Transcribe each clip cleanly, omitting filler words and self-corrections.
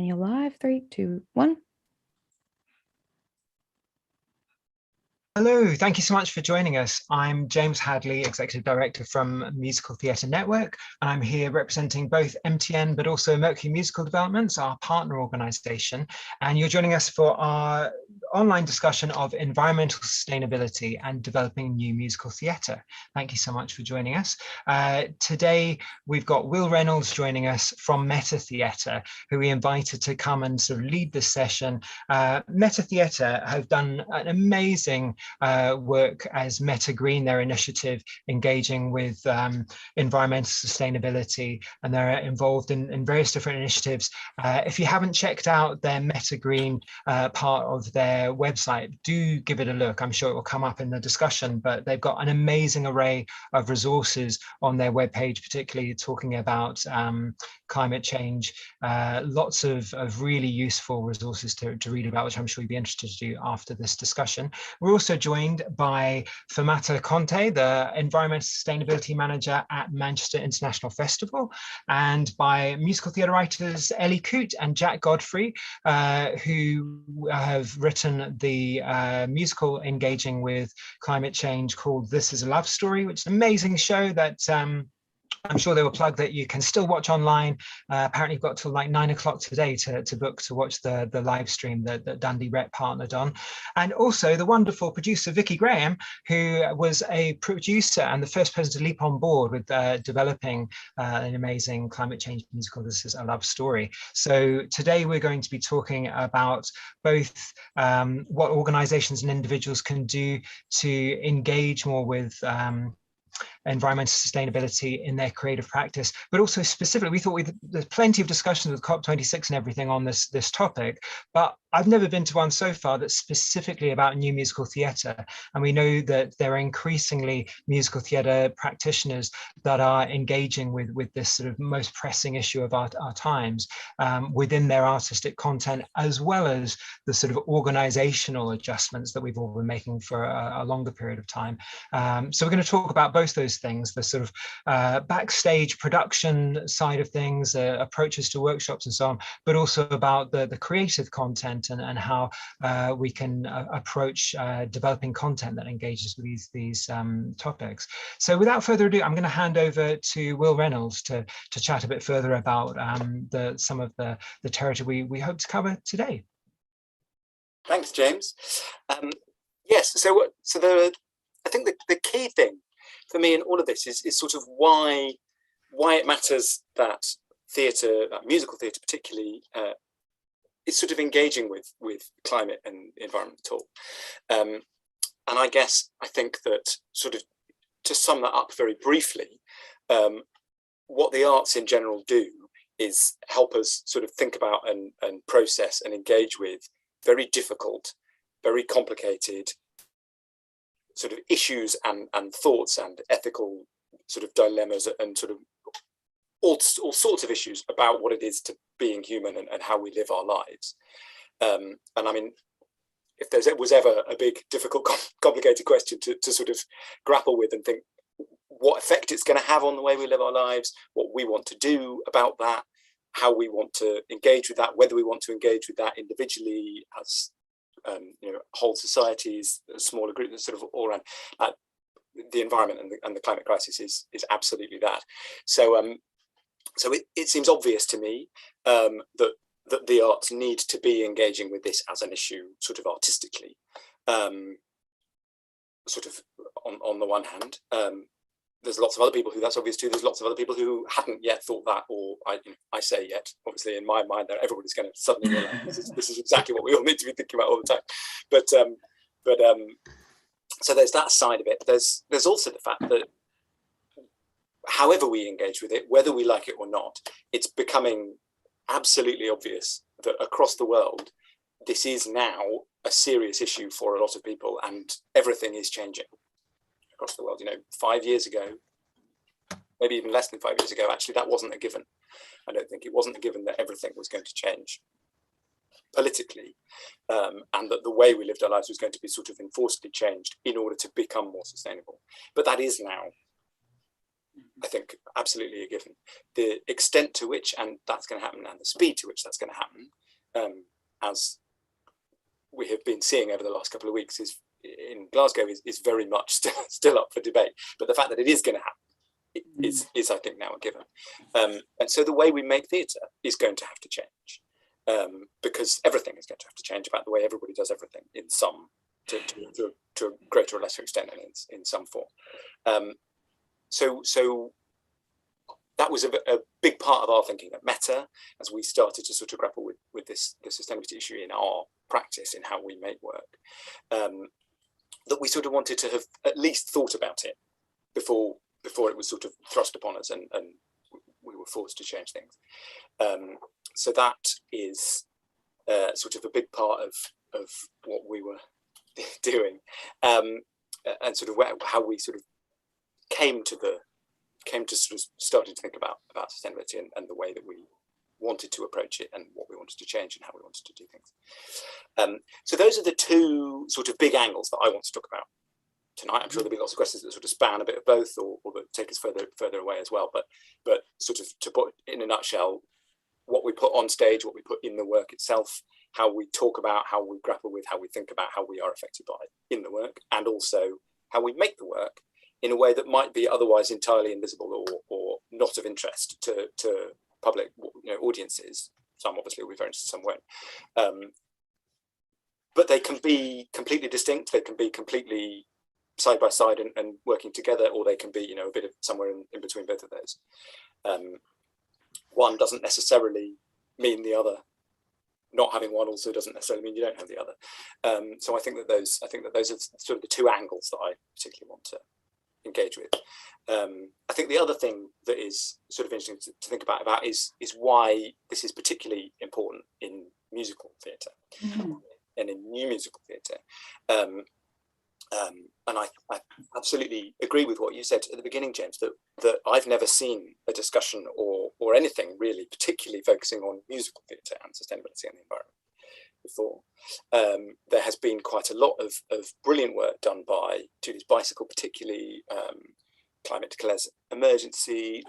And you're live. 3, 2, 1. Hello, thank you so much for joining us. I'm James Hadley, Executive Director from Musical Theatre Network, and I'm here representing both MTN but also Mercury Musical Developments, our partner organisation. And you're joining us for our online discussion of environmental sustainability and developing new musical theatre. Thank you so much for joining us. Today, we've got Will Reynolds joining us from Metta Theatre, who we invited to come and sort of lead this session. Metta Theatre have done an amazing work as Metta Green, their initiative engaging with environmental sustainability, and they're involved in various different initiatives. If you haven't checked out their Metta Green part of their website, do give it a look. I'm sure it will come up in the discussion, but they've got an amazing array of resources on their webpage, particularly talking about climate change. Lots of really useful resources to read about, which I'm sure you'll be interested to do after this discussion. We're also joined by Feimatta Conteh, the Environmental Sustainability Manager at Manchester International Festival, and by musical theatre writers Ellie, Coote and Jack Godfrey, who have written the musical engaging with climate change called This Is a Love Story, which is an amazing show that I'm sure they will plug that you can still watch online. Apparently you've got till like 9 o'clock today to book to watch the live stream that Dundee Rep partnered on. And also the wonderful producer, Vicky, who was a producer and the first person to leap on board with developing an amazing climate change musical, This Is a Love Story. So today we're going to be talking about both what organizations and individuals can do to engage more with environmental sustainability in their creative practice, but also specifically, we thought there's plenty of discussions with COP26 and everything on this topic, but I've never been to one so far that's specifically about new musical theatre. And we know that there are increasingly musical theatre practitioners that are engaging with this sort of most pressing issue of our times within their artistic content, as well as the sort of organizational adjustments that we've all been making for a longer period of time. So we're going to talk about both those things, the sort of backstage production side of things, approaches to workshops and so on, but also about the creative content and how we can approach developing content that engages with these topics. So without further ado, I'm going to hand over to Will Reynolds to chat a bit further about some of the territory we hope to cover today. Thanks, James. Yes, I think the key thing for me in all of this is sort of why it matters that theatre, musical theatre particularly, is sort of engaging with climate and environment at all. And I think that sort of to sum that up very briefly, what the arts in general do is help us sort of think about and process and engage with very difficult, very complicated sort of issues and thoughts and ethical sort of dilemmas and sort of all sorts of issues about what it is to being human and how we live our lives. And I mean, if there was ever a big, difficult, complicated question to sort of grapple with and think what effect it's going to have on the way we live our lives, what we want to do about that, how we want to engage with that, whether we want to engage with that individually as whole societies, smaller groups, sort of all around. The environment and the climate crisis is absolutely that. So it seems obvious to me that the arts need to be engaging with this as an issue, sort of artistically. Sort of on the one hand, there's lots of other people who that's obvious to. There's lots of other people who haven't yet thought that, or I say yet. Obviously, in my mind, everybody's going to suddenly realize this is exactly what we all need to be thinking about all the time. But so there's that side of it. There's also the fact that however we engage with it, whether we like it or not, it's becoming absolutely obvious that across the world, this is now a serious issue for a lot of people, and everything is changing across the world. 5 years ago, maybe even less than 5 years ago, actually, that wasn't a given. I don't think it wasn't a given that everything was going to change politically, and that the way we lived our lives was going to be sort of enforcedly changed in order to become more sustainable. But that is now I think, absolutely a given. The extent to which, and that's going to happen, and the speed to which that's going to happen, as we have been seeing over the last couple of weeks, is in Glasgow is very much still up for debate. But the fact that it is going to happen is I think, now a given. And so the way we make theatre is going to have to change, because everything is going to have to change about the way everybody does everything in some, to a greater or lesser extent, and in some form. So that was a big part of our thinking at Metta, as we started to sort of grapple with the sustainability issue in our practice, in how we make work, that we sort of wanted to have at least thought about it before it was sort of thrust upon us, and we were forced to change things. So that is sort of a big part of what we were doing, and sort of how we sort of came to sort of starting to think about sustainability, and the way that we wanted to approach it, and what we wanted to change, and how we wanted to do things. So those are the two sort of big angles that I want to talk about tonight. I'm sure there'll be lots of questions that sort of span a bit of both, or that take us further away as well. But sort of, to put in a nutshell, what we put on stage, what we put in the work itself, how we talk about, how we grapple with, how we think about how we are affected by it in the work, and also how we make the work in a way that might be otherwise entirely invisible, or not of interest to public, audiences. Some obviously will be very interested, some won't. But they can be completely distinct. They can be completely side by side and working together, or they can be, a bit of somewhere in between both of those. One doesn't necessarily mean the other. Not having one also doesn't necessarily mean you don't have the other. So I think that those are sort of the two angles that I particularly want to engage with. I think the other thing that is sort of interesting to think about is why this is particularly important in musical theatre, and in new musical theatre. And I absolutely agree with what you said at the beginning, James, that I've never seen a discussion or anything really particularly focusing on musical theatre and sustainability and the environment before. There has been quite a lot of brilliant work done by Julie's Bicycle, particularly Climate Declares Emergency.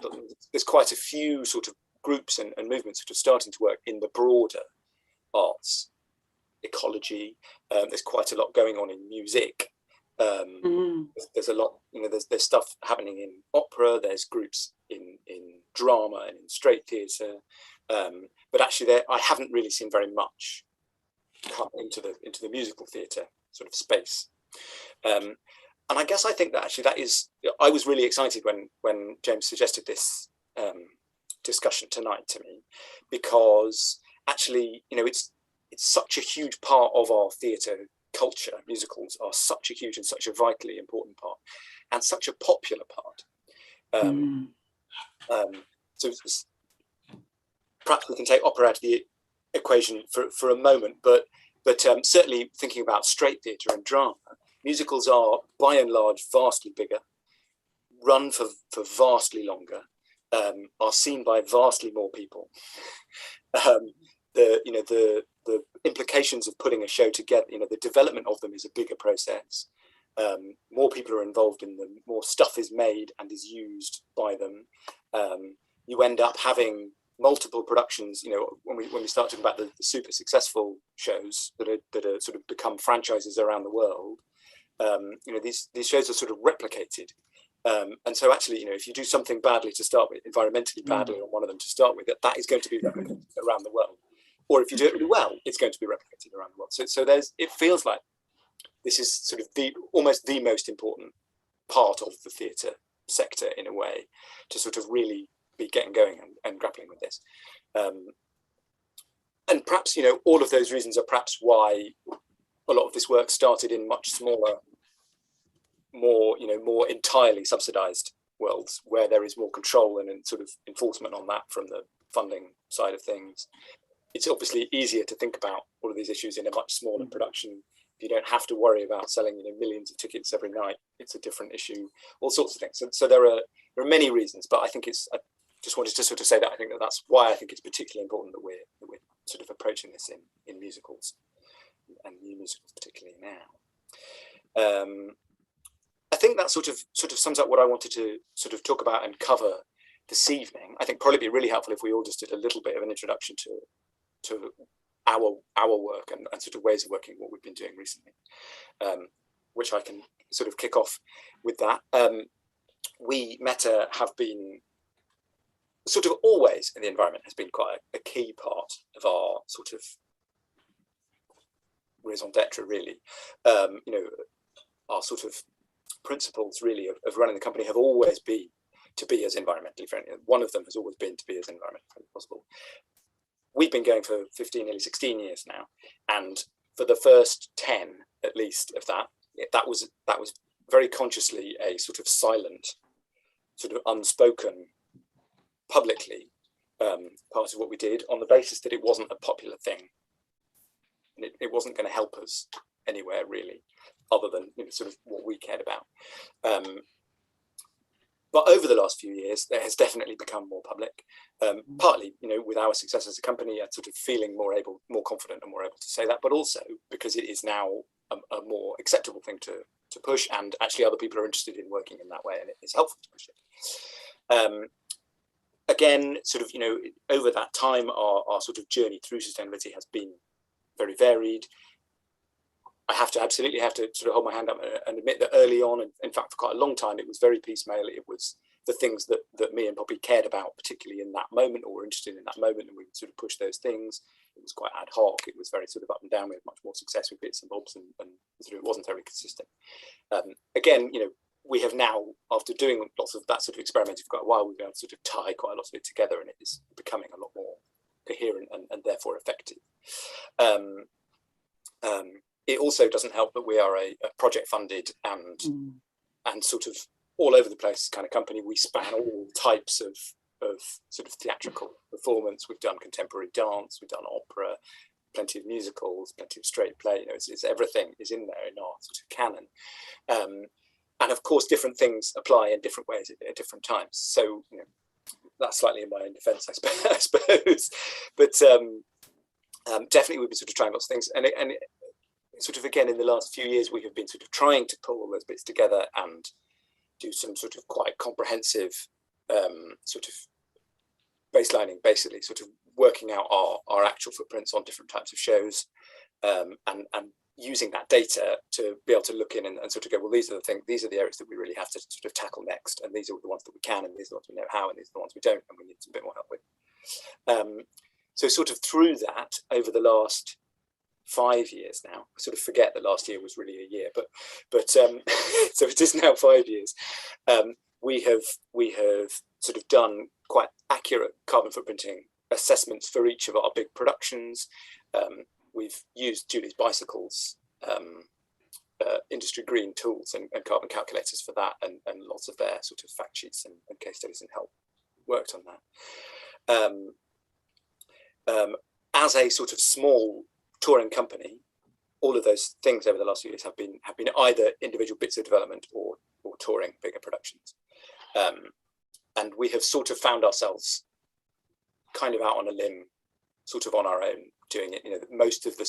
There's quite a few sort of groups and movements sort of starting to work in the broader arts, ecology. There's quite a lot going on in music. There's a lot, there's stuff happening in opera. There's groups in drama and in straight theatre. But actually, I haven't really seen very much come into the musical theatre sort of space. And I guess I think that actually I was really excited when James suggested this discussion tonight to me, because actually, it's such a huge part of our theatre culture. Musicals are such a huge and such a vitally important part, and such a popular part. So perhaps we can take opera out of the equation for a moment, but certainly thinking about straight theatre and drama, musicals are by and large vastly bigger, run for vastly longer, are seen by vastly more people. The implications of putting a show together, the development of them is a bigger process. More people are involved in them, more stuff is made and is used by them. You end up having multiple productions. When we start talking about the super successful shows that are sort of become franchises around the world, these shows are sort of replicated. And so actually, if you do something badly to start with, environmentally badly on one of them to start with, that is going to be replicated around the world. Or if you do it really well, it's going to be replicated around the world. So it feels like this is sort of almost the most important part of the theatre sector, in a way, to sort of really be getting going and grappling with this. And perhaps, all of those reasons are perhaps why a lot of this work started in much smaller, more entirely subsidised worlds, where there is more control and sort of enforcement on that from the funding side of things. It's obviously easier to think about all of these issues in a much smaller production. You don't have to worry about selling millions of tickets every night. It's a different issue, all sorts of things. So there are many reasons, but I think I just wanted to sort of say that I think that's why I think it's particularly important that we're sort of approaching this in musicals, and new musicals particularly now. I think that sort of sums up what I wanted to sort of talk about and cover this evening. I think probably be really helpful if we all just did a little bit of an introduction to our work and sort of ways of working, what we've been doing recently, which I can sort of kick off with that. We, Metta, have been sort of always in the environment, has been quite a key part of our sort of raison d'etre, really. You know, our sort of principles really of running the company have always been to be as environmentally friendly. One of them has always been to be as environmentally friendly as possible. We've been going for 15, nearly 16 years now, and for the first 10 at least of that, that was very consciously a sort of silent, sort of unspoken, publicly part of what we did, on the basis that it wasn't a popular thing, and it wasn't going to help us anywhere really, other than, you know, sort of what we cared about. But over the last few years, it has definitely become more public, partly, you know, with our success as a company and sort of feeling more confident and more able to say that, but also because it is now a more acceptable thing to push, and actually other people are interested in working in that way, and it is helpful to push it. Again, sort of, you know, over that time, our sort of journey through sustainability has been very varied. I absolutely have to sort of hold my hand up and admit that early on, and in fact for quite a long time, it was very piecemeal. It was the things that me and Poppy cared about, particularly in that moment, or were interested in that moment, and we would sort of push those things. It was quite ad hoc. It was very sort of up and down. We had much more success with bits and bobs, and sort of it wasn't very consistent. Again, you know, we have now, after doing lots of that sort of experimenting for quite a while, we've been able to sort of tie quite a lot of it together, and it is becoming a lot more coherent and therefore effective. It also doesn't help that we are a project funded and sort of all over the place kind of company. We span all types of sort of theatrical performance. We've done contemporary dance, we've done opera, plenty of musicals, plenty of straight play. You know, it's everything is in there in our sort of canon. And of course, different things apply in different ways at different times. So, you know, that's slightly in my own defense, I suppose. But definitely we've been sort of trying lots of things. And sort of, again, in the last few years, we have been sort of trying to pull all those bits together and do some sort of quite comprehensive sort of baselining, basically, sort of working out our actual footprints on different types of shows, and using that data to be able to look in and sort of go, well, these are the areas that we really have to sort of tackle next, and these are the ones that we can, and these are the ones we know how, and these are the ones we don't, and we need a bit more help with. So sort of through that, over the last 5 years now, I sort of forget that last year was really a year, but so it is now 5 years. We have sort of done quite accurate carbon footprinting assessments for each of our big productions. We've used Julie's Bicycles, industry green tools and carbon calculators for that, and lots of their sort of fact sheets and case studies and help worked on that. As a sort of small touring company, all of those things over the last few years have been either individual bits of development or touring bigger productions, and we have sort of found ourselves kind of out on a limb, sort of on our own, doing it. You know, most of the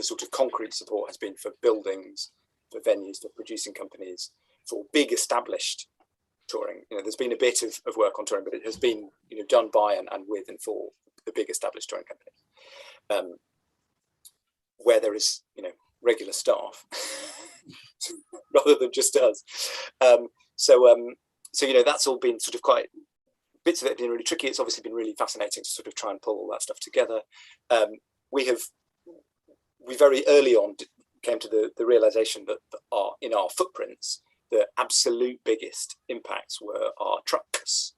sort of concrete support has been for buildings, for venues, for producing companies, for big established touring. You know, there's been a bit of work on touring, but it has been, you know, done by and with and for the big established touring companies, where there is, you know, regular staff rather than just us. So you know, that's all been sort of quite, bits of it have been really tricky. It's obviously been really fascinating to sort of try and pull all that stuff together. We very early on came to the realization that in our footprints, the absolute biggest impacts were our trucks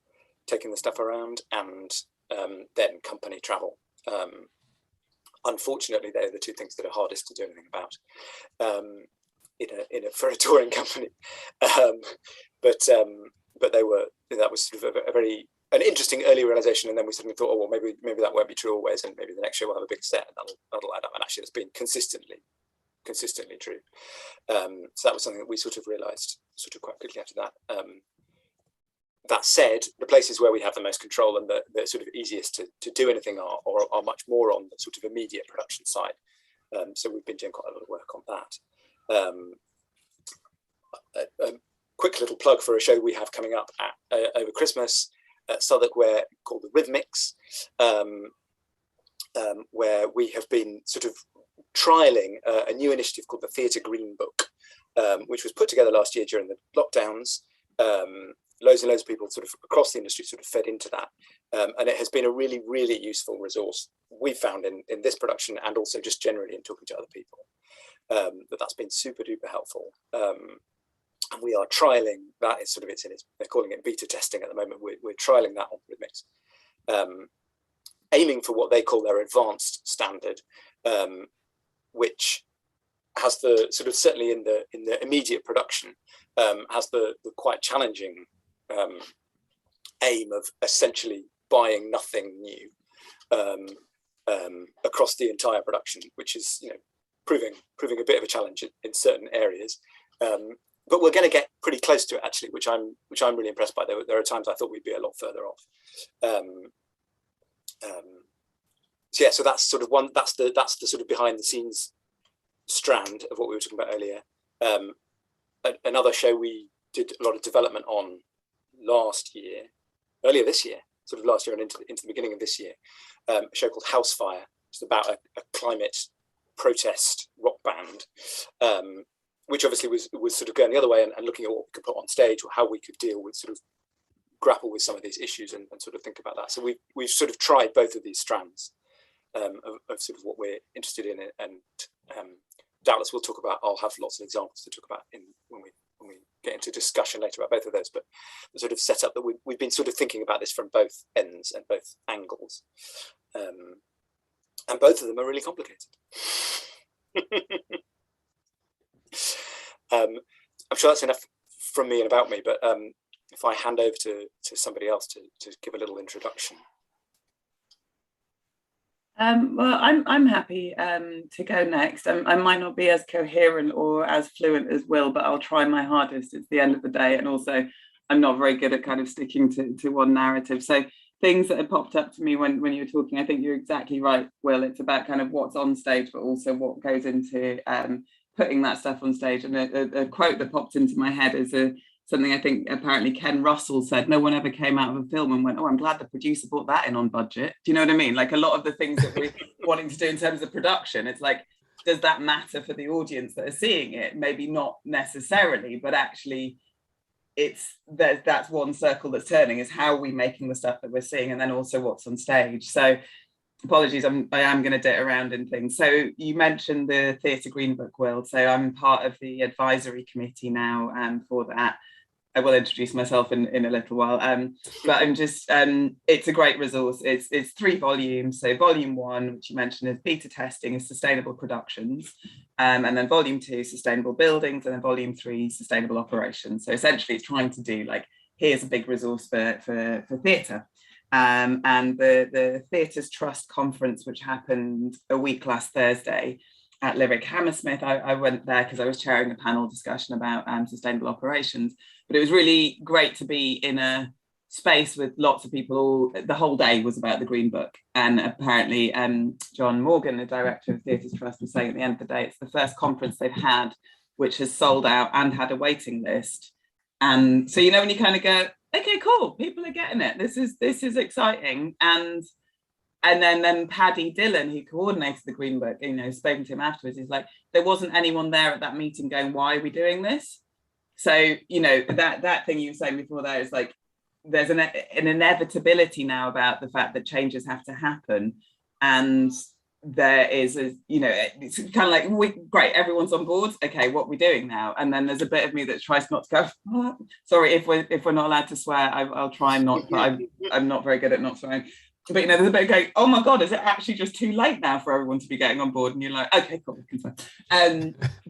taking the stuff around, and then company travel. Unfortunately, they're the two things that are hardest to do anything about for a touring company. But that was sort of an interesting early realization, and then we suddenly thought, oh well, maybe that won't be true always, and maybe the next year we'll have a big set, and that'll add up. And actually, it's been consistently true. So that was something that we sort of realized sort of quite quickly after that. That said, the places where we have the most control and the sort of easiest to do anything are much more on the sort of immediate production side. So we've been doing quite a lot of work on that. quick little plug for a show we have coming up over Christmas at Southwark, called the Rhythmics, where we have been sort of trialing a new initiative called the Theatre Green Book, which was put together last year during the lockdowns. Loads and loads of people sort of across the industry sort of fed into that, and it has been a really, really useful resource we've found in this production, and also just generally in talking to other people. That's been super duper helpful. And we are trialing that. It's they're calling it beta testing at the moment. We're trialing that on Rhythmics, aiming for what they call their advanced standard, which has the sort of, certainly in the immediate production, has the quite challenging aim of essentially buying nothing new across the entire production, which is proving a bit of a challenge in certain areas. But we're going to get pretty close to it, actually, which I'm really impressed by. There are times I thought we'd be a lot further off. So yeah, so that's sort of one. That's the sort of behind the scenes strand of what we were talking about earlier. Another show we did a lot of development on earlier this year, sort of last year and into the beginning of this year. A show called HouseFire. It's about a climate protest rock band. Which obviously was sort of going the other way and looking at what we could put on stage, or how we could deal with, sort of grapple with some of these issues and sort of think about that. So we've sort of tried both of these strands of sort of what we're interested in, and doubtless we'll talk about. I'll have lots of examples to talk about when we get into discussion later about both of those. But the sort of setup that we've been sort of thinking about this from both ends and both angles, and both of them are really complicated. I'm sure that's enough from me and about me, but if I hand over to somebody else to give a little introduction. Well, I'm happy to go next. I might not be as coherent or as fluent as Will, but I'll try my hardest. It's the end of the day, and also I'm not very good at kind of sticking to one narrative. So things that have popped up to me when you were talking, I think you're exactly right, Will. It's about kind of what's on stage, but also what goes into putting that stuff on stage. And a quote that popped into my head is something I think apparently Ken Russell said: no one ever came out of a film and went, oh, I'm glad the producer brought that in on budget. Do you know what I mean? Like, a lot of the things that we're wanting to do in terms of production, it's like, does that matter for the audience that are seeing it? Maybe not necessarily, but actually that's one circle that's turning, is how are we making the stuff that we're seeing, and then also what's on stage. So apologies, I am going to dit around in things. So you mentioned the Theatre Green Book, Will. So I'm part of the advisory committee now for that. I will introduce myself in a little while, but I'm just, it's a great resource. It's 3 volumes. So volume 1, which you mentioned, is beta testing is sustainable productions, and then volume 2, sustainable buildings, and then volume 3, sustainable operations. So essentially it's trying to do, like, here's a big resource for theatre. And the Theatres Trust conference, which happened a week last Thursday at Lyric Hammersmith, I went there because I was chairing a panel discussion about sustainable operations. But it was really great to be in a space with lots of people. The whole day was about the Green Book. And apparently John Morgan, the director of Theatres Trust, was saying at the end of the day, it's the first conference they've had which has sold out and had a waiting list. And so, when you kind of go, okay, cool, people are getting it. This is exciting. And then Paddy Dillon, who coordinated the Green Book, spoken to him afterwards, he's like, there wasn't anyone there at that meeting going, why are we doing this? So, that thing you were saying before there is like, there's an inevitability now about the fact that changes have to happen. And there is, it's kind of like, great, everyone's on board. Okay, what are we doing now? And then there's a bit of me that tries not to go, oh, sorry, if we're not allowed to swear, I'll try and not, but I'm not very good at not swearing. But there's a bit of going, oh my God, is it actually just too late now for everyone to be getting on board? And you're like, okay, cool, we can swear.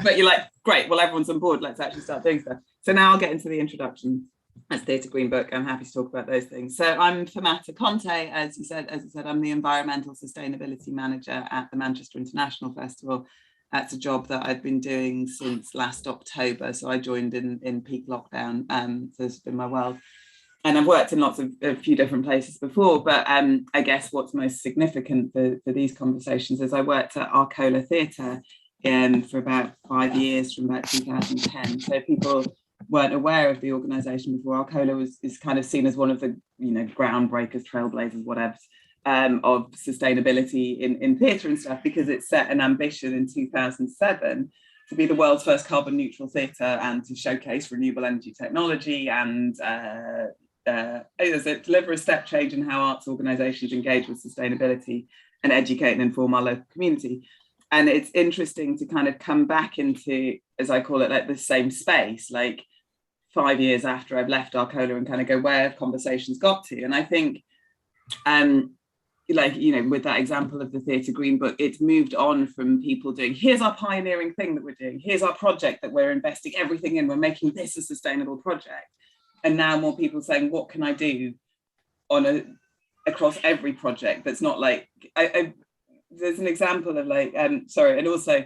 But you're like, great, well, everyone's on board, let's actually start doing stuff. So now I'll get into the introduction as Theatre Green Book. I'm happy to talk about those things. So I'm Feimatta Conteh, as I said, I'm the Environmental Sustainability Manager at the Manchester International Festival. That's a job that I've been doing since last October. So I joined in peak lockdown, so it's been my world. And I've worked in a few different places before, but I guess what's most significant for these conversations is I worked at Arcola Theatre for about 5 years, from about 2010. So people weren't aware of the organisation before, Arcola is kind of seen as one of the, you know, groundbreakers, trailblazers, whatever, of sustainability in theatre and stuff, because it set an ambition in 2007 to be the world's first carbon neutral theatre and to showcase renewable energy technology and deliver a step change in how arts organisations engage with sustainability and educate and inform our local community. And it's interesting to kind of come back into, as I call it, like the same space, like 5 years after I've left Arcola, and kind of go, where have conversations got to? And I think, like, you know, with that example of the Theatre Green Book, it's moved on from people doing, here's our pioneering thing that we're doing, here's our project that we're investing everything in, we're making this a sustainable project. And now more people saying, what can I do across every project that's not like, there's an example of like, sorry, and also,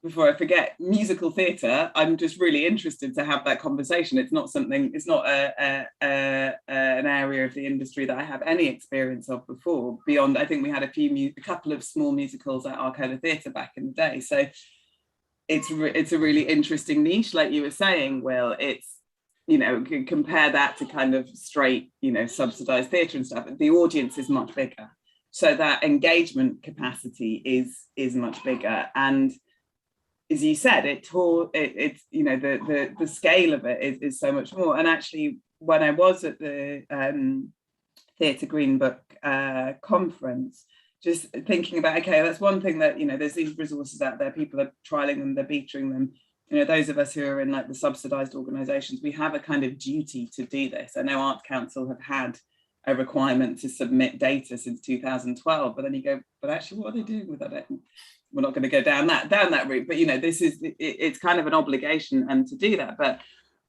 before I forget, musical theatre, I'm just really interested to have that conversation. It's not something, it's not an area of the industry that I have any experience of before, beyond, I think we had a couple of small musicals at Arcola Theatre back in the day. So it's a really interesting niche, like you were saying, Will. It's, you know, compare that to kind of straight, you know, subsidised theatre and stuff. The audience is much bigger. So that engagement capacity is much bigger. And as you said, it's, you know, the scale of it is so much more. And actually, when I was at the Theatre Green Book conference, just thinking about, okay, that's one thing that, you know, there's these resources out there, people are trialing them, they're beatering them. You know, those of us who are in like the subsidised organisations, we have a kind of duty to do this. I know Arts Council have had a requirement to submit data since 2012, but then you go, but actually, what are they doing with that? We're not going to go down that route, but you know, it's kind of an obligation and to do that. But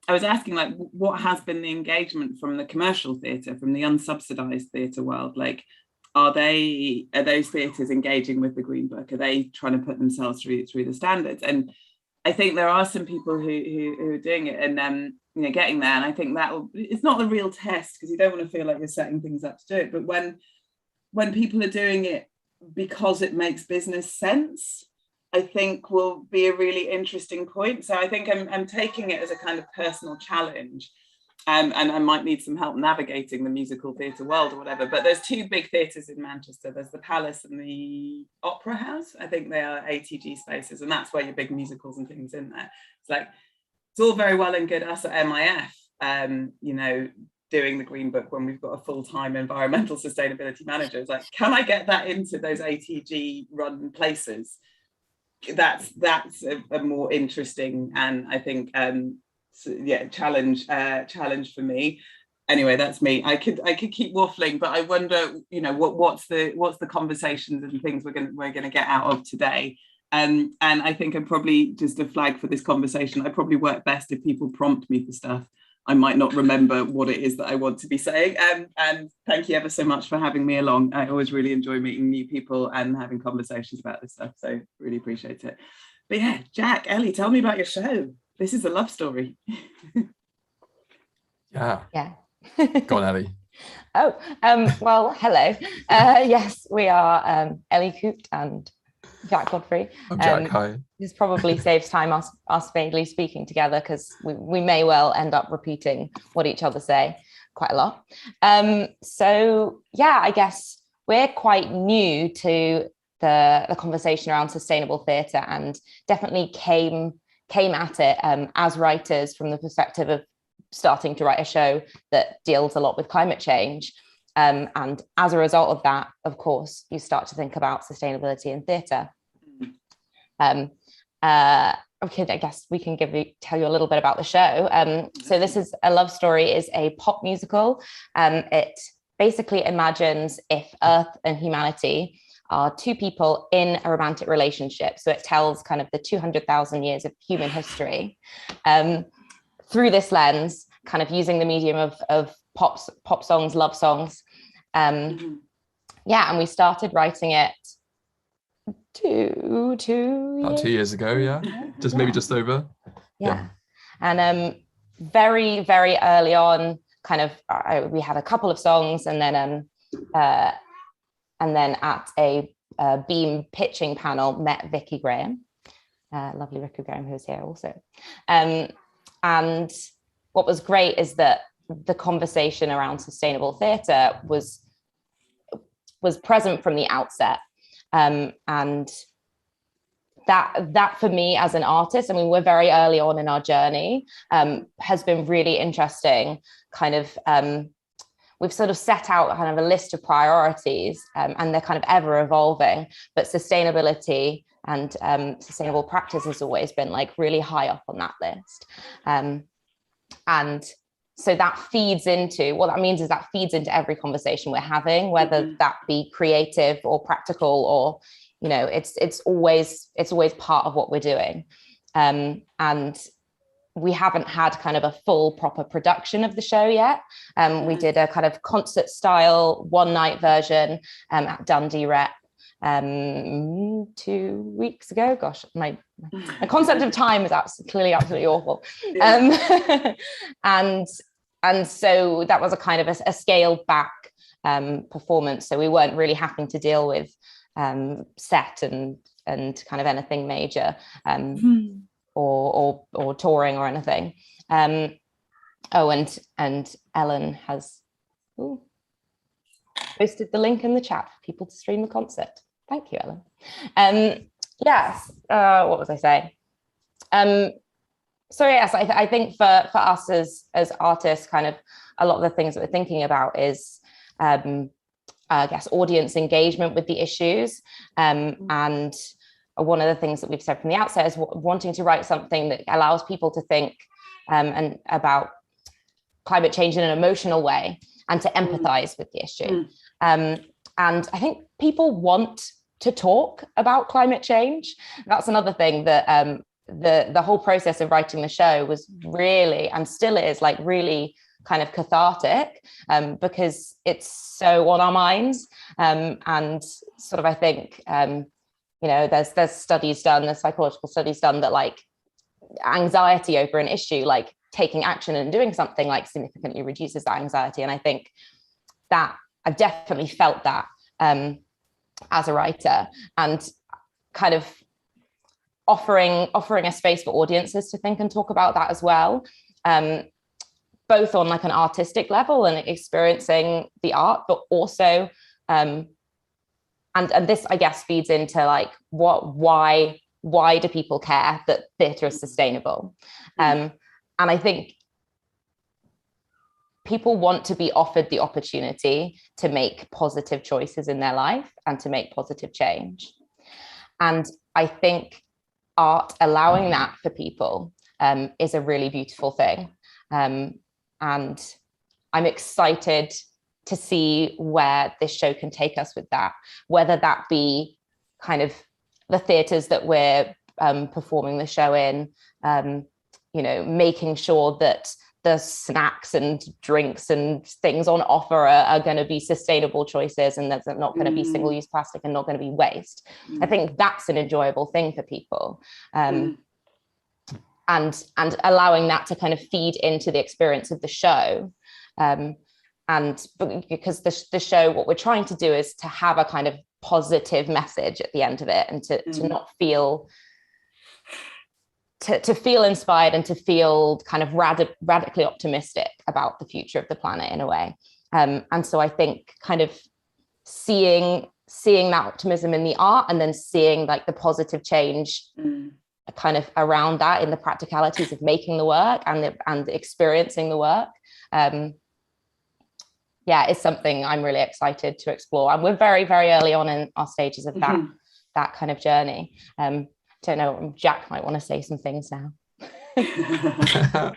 I was asking, like, what has been the engagement from the commercial theatre, from the unsubsidised theatre world? Like, are those theatres engaging with the Green Book? Are they trying to put themselves through the standards? And I think there are some people who are doing it and you know, getting there. And I think it's not a real test, because you don't want to feel like you're setting things up to do it. But when people are doing it because it makes business sense, I think will be a really interesting point. So I think I'm taking it as a kind of personal challenge. And I might need some help navigating the musical theatre world or whatever. But there's two big theatres in Manchester. There's the Palace and the Opera House. I think they are ATG spaces, and that's where your big musicals and things in there. It's like, it's all very well and good us at MIF, you know, doing the Green Book when we've got a full-time environmental sustainability manager. It's like, can I get that into those ATG run places? That's a more interesting, and I think challenge for me. Anyway, that's me. I could keep waffling, but I wonder, you know, what's the conversations and things we're gonna get out of today. And I think I'm probably, just a flag for this conversation, I probably work best if people prompt me for stuff. I might not remember what it is that I want to be saying. And thank you ever so much for having me along. I always really enjoy meeting new people and having conversations about this stuff. So really appreciate it. But yeah, Jack, Ellie, tell me about your show. This is a love story. Yeah. Go on, Ellie. Oh, well, hello. Yes, we are Ellie, Coote and Jack Godfrey. I'm Jack, hi. This probably saves time us vaguely speaking together, because we may well end up repeating what each other say quite a lot. So yeah, I guess we're quite new to the conversation around sustainable theatre, and definitely came at it as writers from the perspective of starting to write a show that deals a lot with climate change. And as a result of that, of course, you start to think about sustainability in theatre. Okay, I guess we can tell you a little bit about the show. So this is A Love Story is a pop musical. It basically imagines if Earth and humanity are two people in a romantic relationship. So it tells kind of the 200,000 years of human history through this lens, kind of using the medium of pop songs, love songs. Yeah, and we started writing it about 2 years ago, yeah. Maybe just over. Yeah. And very, very early on, kind of we had a couple of songs, and then at a Beam pitching panel met Vicky Graham, lovely Vicky Graham, who's here also. And what was great is that the conversation around sustainable theatre was present from the outset. And that for me as an artist, I mean, we're very early on in our journey, has been really interesting. Kind of, we've sort of set out kind of a list of priorities, and they're kind of ever evolving, but sustainability and sustainable practice has always been like really high up on that list. And so that feeds into, what that means is that feeds into every conversation we're having, whether that be creative or practical, or, you know, it's always part of what we're doing. And we haven't had kind of a full proper production of the show yet. We did a kind of concert style one night version at Dundee Rep 2 weeks ago. Gosh, my concept of time is clearly absolutely awful. And so that was a kind of a scaled back performance. So we weren't really having to deal with set and kind of anything major, or touring or anything. And Ellen has posted the link in the chat for people to stream the concert. Thank you, Ellen. Yes, what was I saying? So yes, I think for us as artists, kind of a lot of the things that we're thinking about is, I guess, audience engagement with the issues. And one of the things that we've said from the outset is wanting to write something that allows people to think and about climate change in an emotional way and to empathize with the issue. And I think people want to talk about climate change. That's another thing that the whole process of writing the show was really, and still is, like really kind of cathartic, because it's so on our minds. And sort of, I think, you know, there's studies done, there's psychological studies done that like anxiety over an issue, like taking action and doing something, like significantly reduces that anxiety. And I think that I've definitely felt that as a writer, and kind of offering a space for audiences to think and talk about that as well, both on like an artistic level and experiencing the art, but also and this, I guess, feeds into like why do people care that theatre is sustainable? And I think people want to be offered the opportunity to make positive choices in their life and to make positive change. And I think art allowing that for people is a really beautiful thing. And I'm excited to see where this show can take us with that, whether that be kind of the theatres that we're performing the show in, you know, making sure that the snacks and drinks and things on offer are going to be sustainable choices, and there's not going to be single-use plastic and not going to be waste. I think that's an enjoyable thing for people. And allowing that to kind of feed into the experience of the show. And because the show, what we're trying to do is to have a kind of positive message at the end of it, and to not feel, to feel inspired and to feel kind of radically optimistic about the future of the planet in a way. And so I think kind of seeing that optimism in the art, and then seeing like the positive change kind of around that in the practicalities of making the work and experiencing the work, is something I'm really excited to explore. And we're very, very early on in our stages of that kind of journey. Don't know, Jack might want to say some things now. That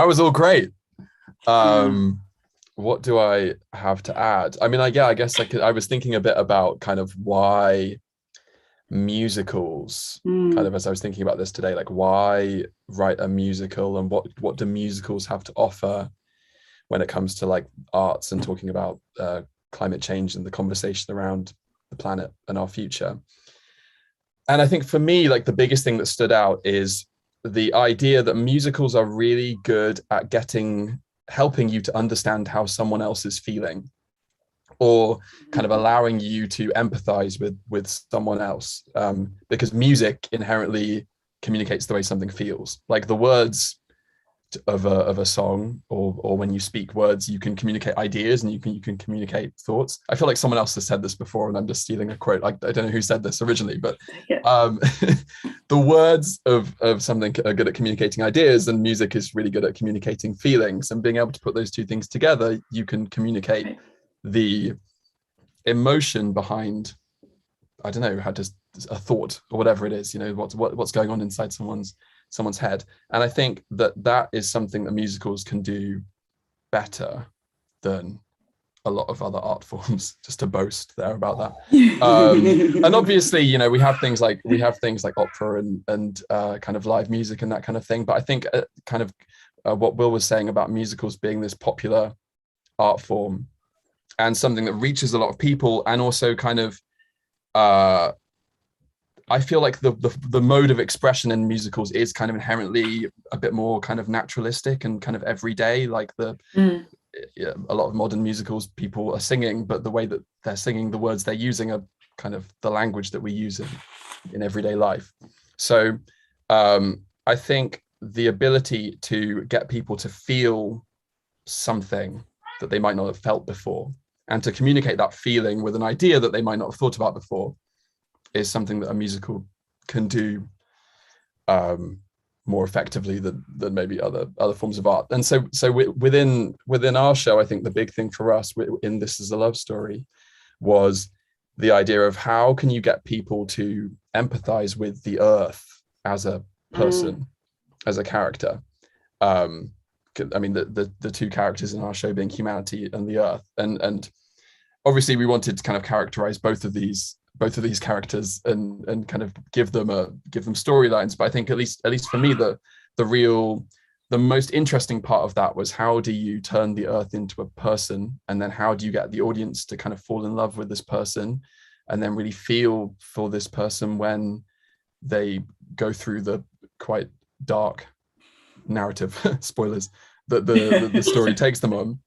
was all great. What do I have to add? I mean, I guess I was thinking a bit about kind of why musicals, kind of as I was thinking about this today, like why write a musical, and what do musicals have to offer when it comes to like arts and talking about climate change and the conversation around the planet and our future. And I think for me, like the biggest thing that stood out is the idea that musicals are really good at helping you to understand how someone else is feeling, or kind of allowing you to empathize with someone else, because music inherently communicates the way something feels. Like the words of a song, or when you speak words, you can communicate ideas and you can communicate thoughts. I feel like someone else has said this before, and I'm just stealing a quote. I don't know who said this originally, but the words of something are good at communicating ideas, and music is really good at communicating feelings. And being able to put those two things together, you can communicate the emotion behind, I don't know, how just a thought or whatever it is, what's going on inside someone's head. And I think that is something that musicals can do better than a lot of other art forms, just to boast there about that. And obviously, we have things like opera and kind of live music and that kind of thing. But I think what Will was saying about musicals being this popular art form and something that reaches a lot of people, and also kind of I feel like the mode of expression in musicals is kind of inherently a bit more kind of naturalistic and kind of everyday. Like a lot of modern musicals, people are singing, but the way that they're singing, the words they're using are kind of the language that we use in everyday life. So I think the ability to get people to feel something that they might not have felt before, and to communicate that feeling with an idea that they might not have thought about before, is something that a musical can do more effectively than maybe other forms of art. And so within our show, I think the big thing for us in This Is a Love Story was the idea of how can you get people to empathize with the earth as a person, as a character. I mean, the two characters in our show being humanity and the earth, and obviously we wanted to kind of characterize both of these characters and kind of give them storylines. But I think at least for me, the most interesting part of that was, how do you turn the earth into a person, and then how do you get the audience to kind of fall in love with this person, and then really feel for this person when they go through the quite dark narrative spoilers that the story takes them on.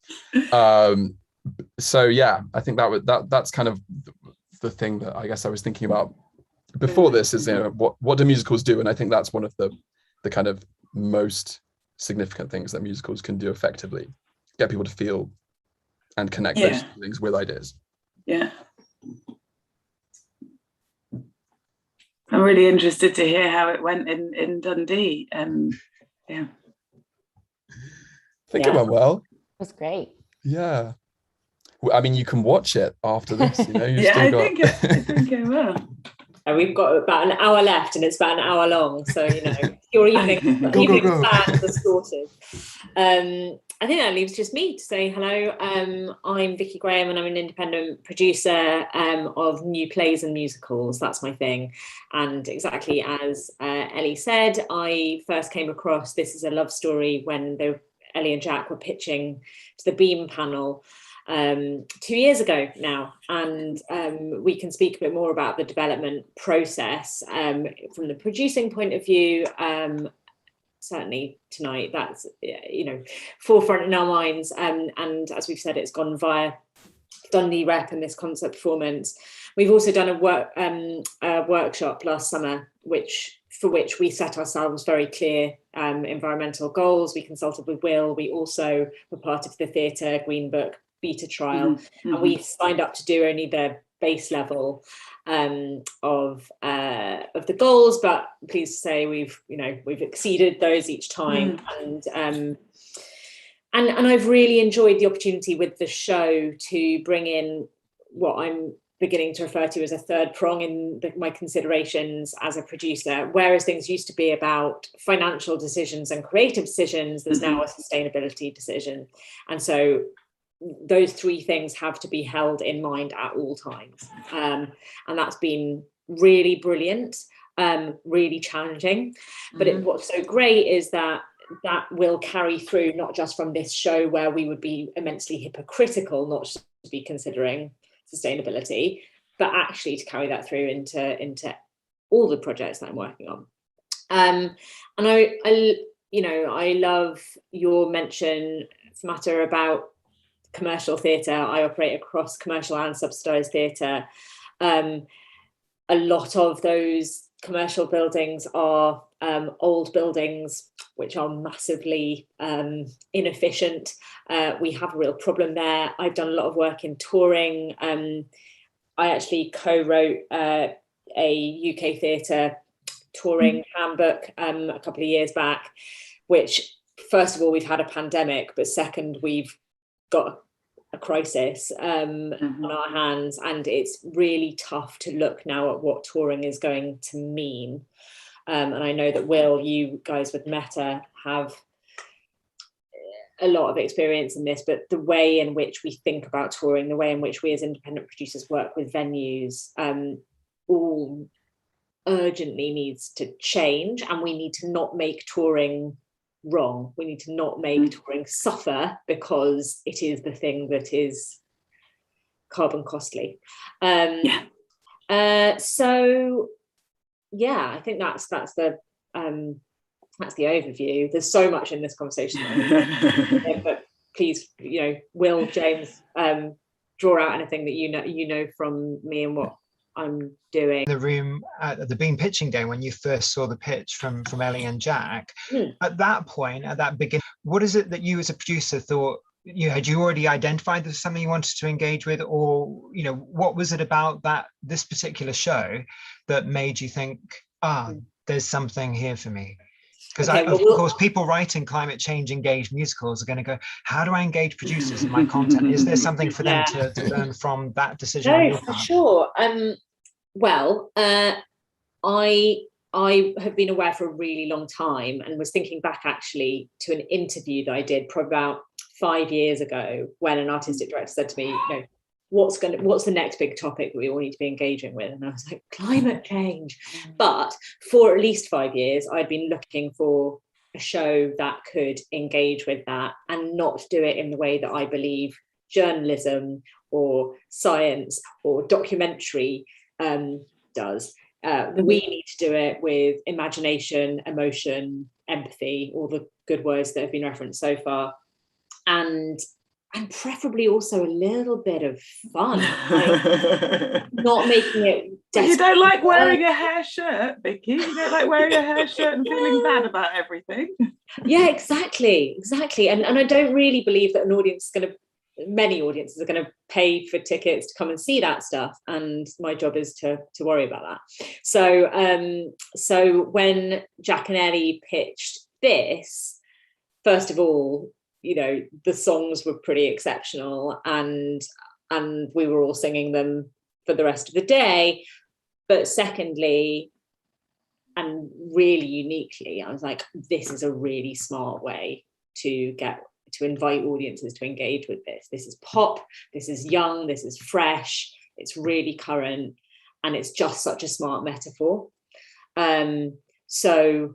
So yeah, I think that's kind of the thing that I guess I was thinking about before this, is what do musicals do? And I think that's one of the kind of most significant things that musicals can do effectively: get people to feel and connect those feelings with ideas. Yeah, I'm really interested to hear how it went in Dundee. Yeah, I think it went well. It was great. Yeah, I mean, you can watch it after this, I think it will. We've got about an hour left, and it's about an hour long, so your evening plans are sorted. I think that leaves just me to say hello. I'm Vicky Graham, and I'm an independent producer of new plays and musicals. That's my thing. And exactly as Ellie said, I first came across This Is a Love Story when Ellie and Jack were pitching to the Beam panel 2 years ago now, and we can speak a bit more about the development process from the producing point of view. Certainly tonight, that's forefront in our minds, and as we've said, it's gone via Dundee Rep and this concert performance. We've also done a workshop last summer, for which we set ourselves very clear environmental goals. We consulted with Will. We also were part of the Theatre Green Book beta trial, and we signed up to do only the base level of the goals, but pleased to say we've exceeded those each time. And I've really enjoyed the opportunity with the show to bring in what I'm beginning to refer to as a third prong in my considerations as a producer. Whereas things used to be about financial decisions and creative decisions, there's now a sustainability decision. And so those three things have to be held in mind at all times. And that's been really brilliant, really challenging. But what's so great is that will carry through, not just from this show where we would be immensely hypocritical not to be considering sustainability, but actually to carry that through into all the projects that I'm working on. And I love your mention, Feimatta, about commercial theatre. I operate across commercial and subsidised theatre. A lot of those commercial buildings are old buildings which are massively inefficient. We have a real problem there. I've done a lot of work in touring. I actually co-wrote a UK theatre touring handbook a couple of years back, which, first of all, we've had a pandemic, but second, we've got a crisis on our hands, and it's really tough to look now at what touring is going to mean. And I know that, Will, you guys with Metta have a lot of experience in this, but the way in which we think about touring, the way in which we as independent producers work with venues, all urgently needs to change, and we need to not make touring wrong. We need to not make touring suffer because it is the thing that is carbon costly. So yeah, I think that's the overview. There's so much in this conversation, but please, Will, James, draw out anything that you know from me and what I'm doing. In the room at the Bean pitching day, when you first saw the pitch from Ellie and Jack, at that point, at that beginning, what is it that you as a producer thought? Had you already identified there's something you wanted to engage with, or what was it about this particular show that made you think, there's something here for me? Because of course, people writing climate change engaged musicals are going to go, how do I engage producers in my content? Is there something for them to learn from that decision? No, for sure. Well, I have been aware for a really long time, and was thinking back actually to an interview that I did probably about 5 years ago, when an artistic director said to me, what's the next big topic that we all need to be engaging with? And I was like, climate change. But for at least 5 years, I'd been looking for a show that could engage with that and not do it in the way that I believe journalism or science or documentary does. We need to do it with imagination, emotion, empathy, all the good words that have been referenced so far, and preferably also a little bit of fun, not making it. You don't like wearing a hair shirt, Vicky. You don't like wearing a hair shirt and feeling bad about everything. Yeah, exactly. And I don't really believe that many audiences are going to pay for tickets to come and see that stuff, and my job is to worry about that. So when Jack and Ellie pitched this, first of all, the songs were pretty exceptional, and we were all singing them for the rest of the day. But secondly, and really uniquely, I was like, this is a really smart way to invite audiences to engage with this. This is pop, this is young, this is fresh, it's really current, and it's just such a smart metaphor. So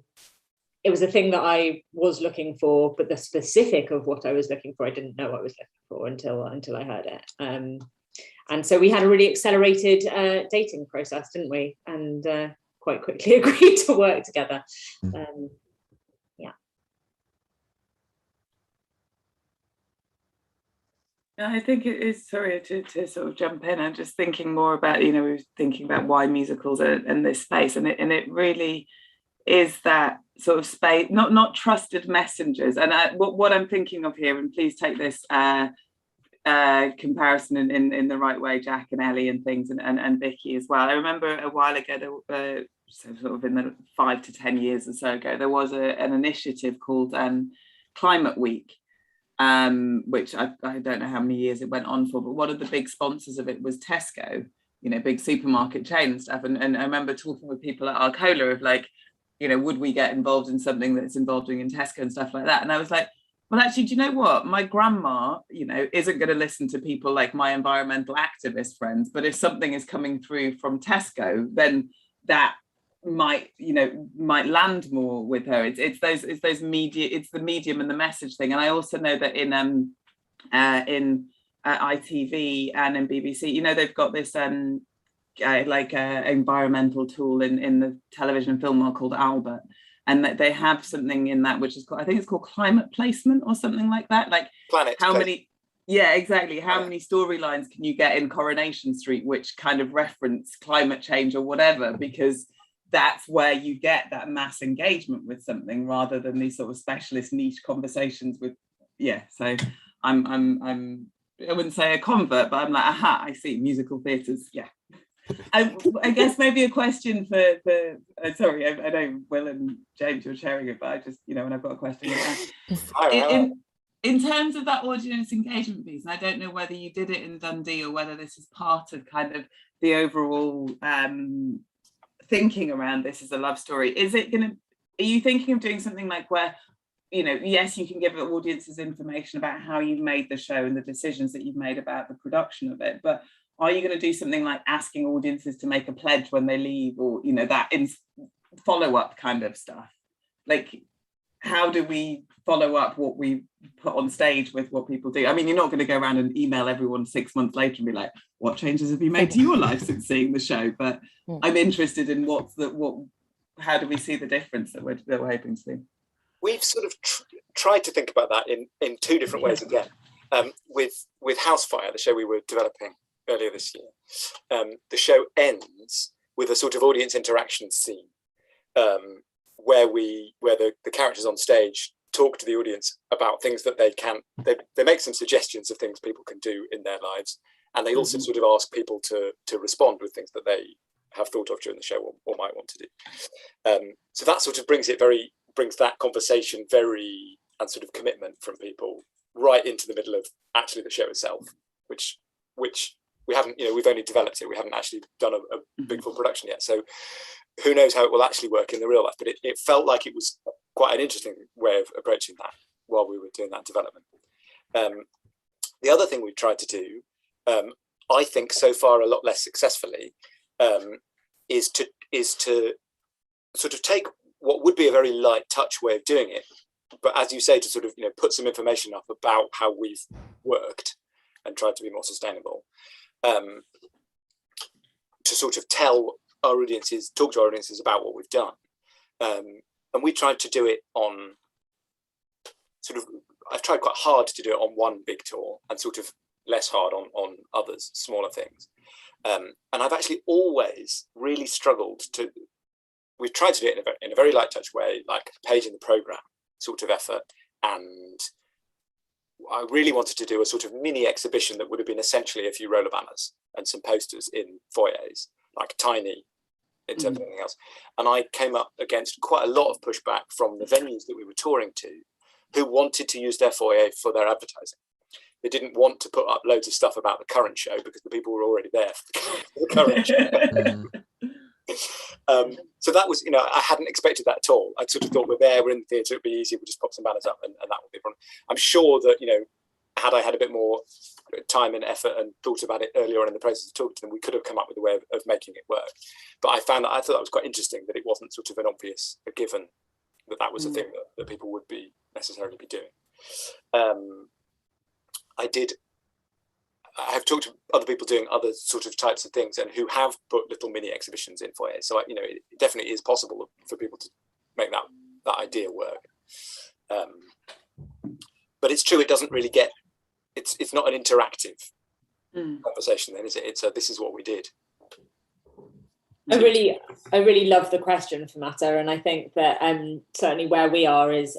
it was a thing that I was looking for, but the specific of what I was looking for, I didn't know what I was looking for until I heard it. And so we had a really accelerated dating process, didn't we? And quite quickly agreed to work together. I think it is, sorry to sort of jump in, I'm just thinking more about, we were thinking about why musicals are in this space, and it really is that sort of space, not trusted messengers. And what I'm thinking of here, and please take this comparison in the right way, Jack and Ellie and things, and Vicky as well. I remember a while ago, so sort of in the 5 to 10 years or so ago, there was an initiative called Climate Week, which I don't know how many years it went on for, but one of the big sponsors of it was Tesco, big supermarket chain and stuff. And I remember talking with people at Arcola of like, would we get involved in something that's involving in Tesco and stuff like that? And I was like, well, actually, do you know what? My grandma, isn't going to listen to people like my environmental activist friends, but if something is coming through from Tesco, then that might land more with her. It's those media, it's the medium and the message thing. And I also know that in ITV and in BBC, they've got this environmental tool in the television and film world called Albert, and that they have something in that which is called, I think it's called climate placement or something like that, like planet how many exactly how many storylines can you get in Coronation Street which kind of reference climate change or whatever, because that's where you get that mass engagement with something, rather than these sort of specialist niche conversations with, so I'm I wouldn't say a convert, but I'm like, aha, I see, musical theatres, I guess maybe a question for sorry, I know Will and James, you're sharing it, but I just, when I've got a question in terms of that audience engagement piece, and I don't know whether you did it in Dundee or whether this is part of kind of the overall thinking around this as a love story. Are you thinking of doing something like where, yes, you can give audiences information about how you've made the show and the decisions that you've made about the production of it, but are you going to do something like asking audiences to make a pledge when they leave, or that in follow-up kind of stuff? Like, how do we follow up what we put on stage with what people do? I mean, you're not going to go around and email everyone 6 months later and be like, what changes have you made to your life since seeing the show? But I'm interested in how do we see the difference that we're hoping to see? We've sort of tried to think about that in two different ways again. With HouseFire, the show we were developing earlier this year, the show ends with a sort of audience interaction scene where the characters on stage talk to the audience about things that they make some suggestions of things people can do in their lives, and they also sort of ask people to respond with things that they have thought of during the show or might want to do. So that sort of brings that conversation and sort of commitment from people right into the middle of actually the show itself, which we haven't, we've only developed it. We haven't actually done a big full production yet. So who knows how it will actually work in the real life, but it felt like it was quite an interesting way of approaching that while we were doing that development. The other thing we've tried to do, I think so far a lot less successfully, is to sort of take what would be a very light touch way of doing it, but as you say, to sort of put some information up about how we've worked and tried to be more sustainable, to sort of talk to our audiences about what we've done. And we tried to do it on I've tried quite hard to do it on one big tour and sort of less hard on others, smaller things. And I've actually always really struggled we've tried to do it in a very light touch way, like a page in the programme sort of effort. And I really wanted to do a sort of mini exhibition that would have been essentially a few roller banners and some posters in foyers, like tiny in terms of anything else. And I came up against quite a lot of pushback from the venues that we were touring to, who wanted to use their foyer for their advertising. They didn't want to put up loads of stuff about the current show because the people were already there for the current show. So that was, I hadn't expected that at all. I sort of thought, we're there, we're in the theatre, it'd be easy, we'll just pop some banners up and that would be a problem. I'm sure that, had I had a bit more time and effort and thought about it earlier on in the process of talking to them, we could have come up with a way of making it work. But I thought that was quite interesting, that it wasn't sort of an obvious given that was a thing that people would be necessarily be doing. I have talked to other people doing other sort of types of things and who have put little mini exhibitions in foyers. So, it definitely is possible for people to make that idea work. But it's true, it doesn't really it's not an interactive conversation then, is it? It's this is what we did. I really love the question, Feimatta, and I think that certainly where we are is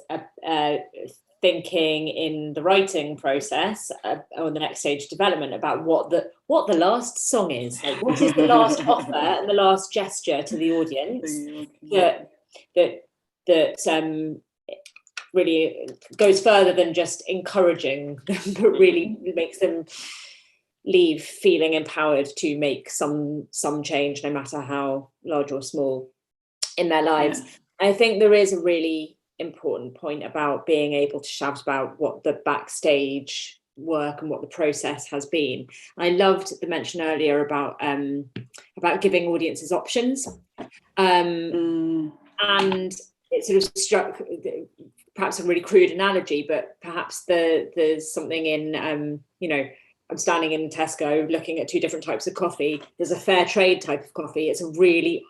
thinking in the writing process or the next stage development about what the last song is, like what is the last offer and the last gesture to the audience that really goes further than just encouraging them, but really makes them leave feeling empowered to make some change, no matter how large or small, in their lives. Yeah. I think there is a really important point about being able to shout about what the backstage work and what the process has been. I loved the mention earlier about giving audiences options, and it sort of struck perhaps a really crude analogy, but perhaps there's something in I'm standing in Tesco looking at two different types of coffee. There's a fair trade type of coffee. It's a really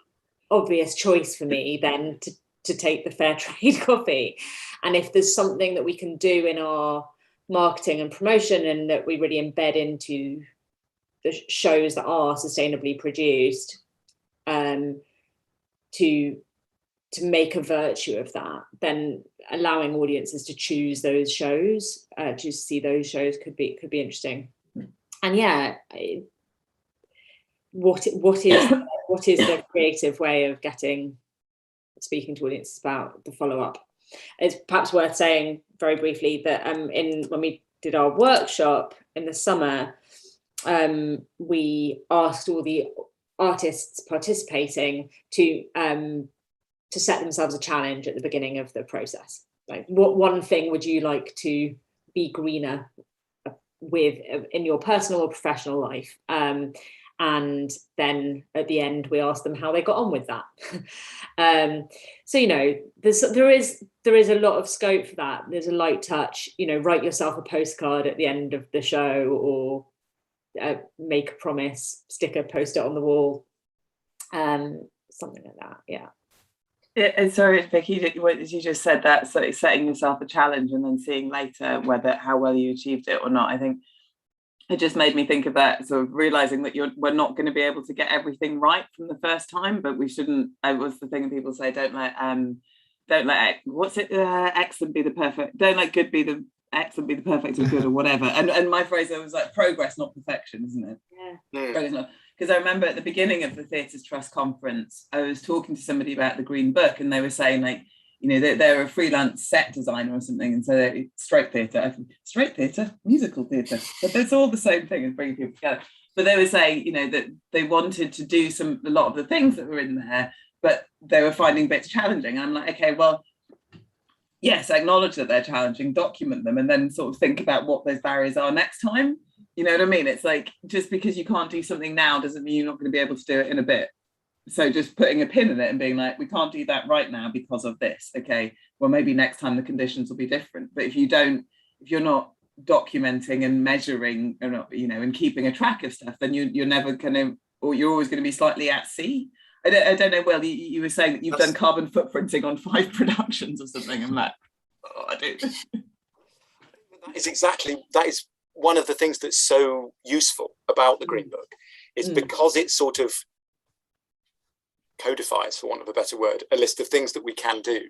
obvious choice for me then to take the fair trade coffee. And if there's something that we can do in our marketing and promotion and that we really embed into the shows that are sustainably produced, to make a virtue of that, then allowing audiences to choose those shows, to see those shows could be interesting. And yeah, what is the creative way of speaking to audiences about the follow-up? It's perhaps worth saying very briefly that when we did our workshop in the summer, we asked all the artists participating to set themselves a challenge at the beginning of the process. Like, what one thing would you like to be greener with in your personal or professional life? And then at the end, we asked them how they got on with that. So, you know, there is a lot of scope for that. There's a light touch, you know, write yourself a postcard at the end of the show, or make a promise, stick a post-it on the wall, something like that. Yeah. Sorry, Vicky, you just said that, so setting yourself a challenge and then seeing later how well you achieved it or not. I think it just made me think of that, sort of realizing that we're not going to be able to get everything right from the first time, but we shouldn't. What's the thing people say? Don't let excellent be the perfect. Don't let good be the excellent, be the perfect of good, or whatever. And my phrase was like, progress, not perfection, isn't it? Yeah. Because I remember at the beginning of the Theatres Trust conference, I was talking to somebody about the Green Book, and they were saying, like, you know, they're a freelance set designer or something, and so straight theatre, musical theatre, but it's all the same thing as bringing people together. But they were saying, you know, that they wanted to do a lot of the things that were in there, but they were finding bits challenging. And I'm like, okay, well, yes, acknowledge that they're challenging, document them, and then sort of think about what those barriers are next time. You know what I mean? It's like, just because you can't do something now doesn't mean you're not going to be able to do it in a bit. So just putting a pin in it and being like, we can't do that right now because of this. Okay, well, maybe next time the conditions will be different. But if you're not documenting and measuring, you know, and keeping a track of stuff, then you're never going to, or you're always going to be slightly at sea. I don't know, Will, you were saying that you've done carbon footprinting on 5 productions or something. I'm like, oh, I do. That is one of the things that's so useful about the Green Book, is because it sort of codifies, for want of a better word, a list of things that we can do,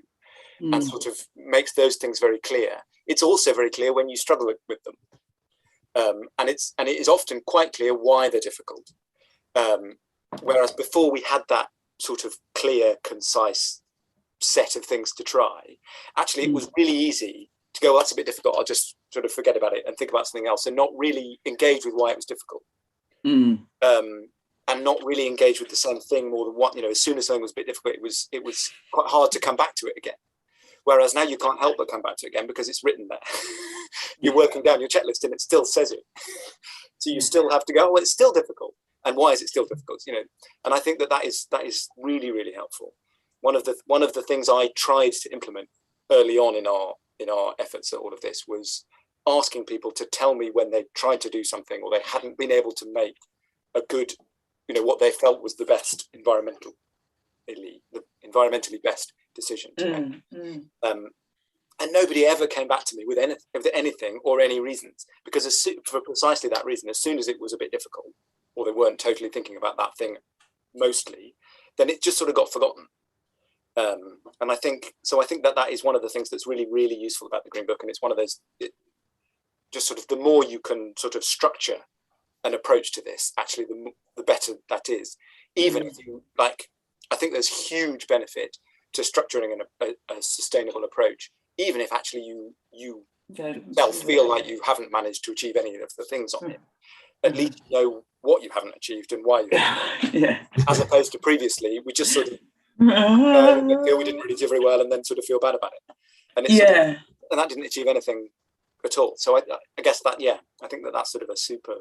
and sort of makes those things very clear. It's also very clear when you struggle with them, and it is often quite clear why they're difficult. Whereas before we had that sort of clear, concise set of things to try, actually it was really easy to go, well, that's a bit difficult, I'll just sort of forget about it and think about something else, and not really engage with why it was difficult. And not really engage with the same thing more than what, you know, as soon as something was a bit difficult, it was quite hard to come back to it again. Whereas now you can't help but come back to it again because it's written there. You're working down your checklist and it still says it. So you still have to go, well, it's still difficult. And why is it still difficult? You know, and I think that is really, really helpful. One of the things I tried to implement early on in our efforts at all of this was asking people to tell me when they tried to do something or they hadn't been able to make a good, you know, what they felt was the best environmentally best decision to make. And nobody ever came back to me with anything or any reasons, because for precisely that reason, as soon as it was a bit difficult, or they weren't totally thinking about that thing mostly, then it just sort of got forgotten. And I think that is one of the things that's really, really useful about the Green Book. And it's one of those, just sort of, the more you can sort of structure an approach to this, actually, the better that is. Even if you, like, I think there's huge benefit to structuring a sustainable approach, even if actually you feel like you haven't managed to achieve any of the things on it. At least you know what you haven't achieved and why you haven't. As opposed to previously, we just sort of feel we didn't really do very well and then sort of feel bad about it. And it's and that didn't achieve anything at all. So I guess that, I think that's sort of a super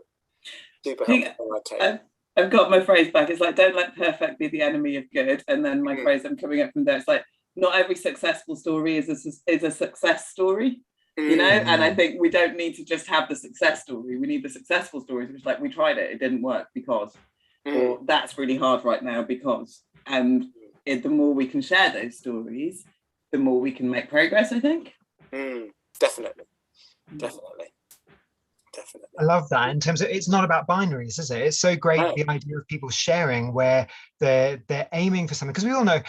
helpful thing I'd take. I've got my phrase back. It's like, don't let perfect be the enemy of good. And then my phrase I'm coming up from there, it's like, not every successful story is a success story. You know, and I think we don't need to just have the success story. We need the successful stories, which, like, we tried it didn't work because, or that's really hard right now because. And the more we can share those stories, the more we can make progress, I think. Definitely. Definitely. I love that. In terms of, it's not about binaries, is it? It's so great, No. the idea of people sharing where they're aiming for something, because we all know,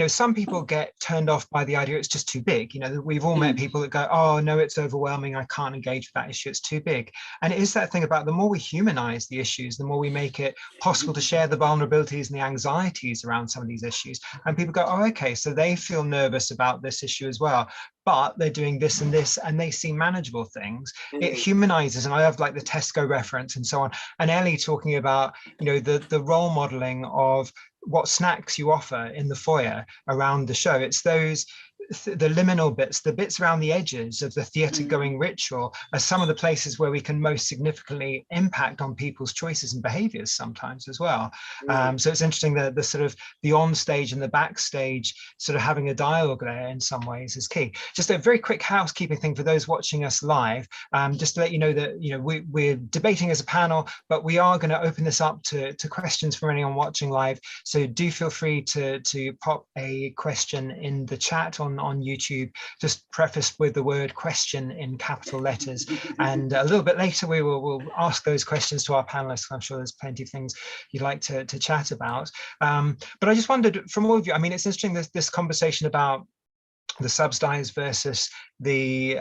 some people get turned off by the idea it's just too big. We've all met people that go, oh no, it's overwhelming, I can't engage with that issue, it's too big. And it is that thing about the more we humanize the issues, the more we make it possible to share the vulnerabilities and the anxieties around some of these issues, and people go, oh okay, so they feel nervous about this issue as well, but they're doing this and this and they see manageable things. It humanizes. And I have like the Tesco reference and so on, and Ellie talking about the role modeling of what snacks you offer in the foyer around the show. It's those the liminal bits, the bits around the edges of the theatre going ritual, are some of the places where we can most significantly impact on people's choices and behaviors sometimes as well. So it's interesting that the sort of the on stage and the backstage sort of having a dialogue there in some ways is key. Just a very quick housekeeping thing for those watching us live, just to let you know that we're debating as a panel, but we are going to open this up to questions from anyone watching live. So do feel free to pop a question in the chat on YouTube, just prefaced with the word question in capital letters. And a little bit later, we'll ask those questions to our panelists. I'm sure there's plenty of things you'd like to chat about. But I just wondered from all of you, I mean, it's interesting, this conversation about the subsidized versus the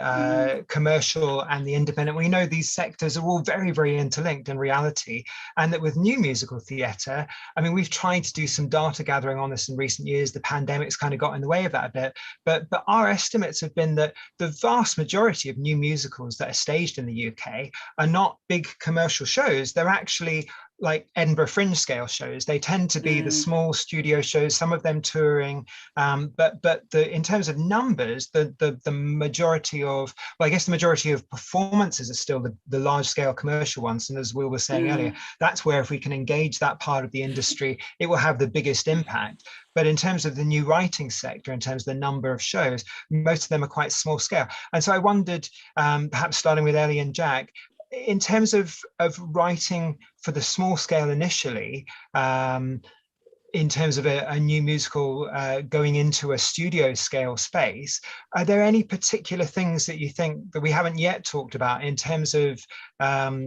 commercial and the independent. We know these sectors are all very, very interlinked in reality, and that with new musical theatre, I mean, we've tried to do some data gathering on this in recent years. The pandemic's kind of got in the way of that a bit, but our estimates have been that the vast majority of new musicals that are staged in the UK are not big commercial shows. They're actually like Edinburgh Fringe scale shows. They tend to be the small studio shows, some of them touring, but in terms of numbers, the majority of, well, I guess the majority of performances are still the large scale commercial ones. And as Will was saying earlier, that's where if we can engage that part of the industry, it will have the biggest impact. But in terms of the new writing sector, in terms of the number of shows, most of them are quite small scale. And so I wondered, perhaps starting with Ellie and Jack, in terms of writing for the small scale initially, in terms of a new musical going into a studio scale space, are there any particular things that you think that we haven't yet talked about in terms of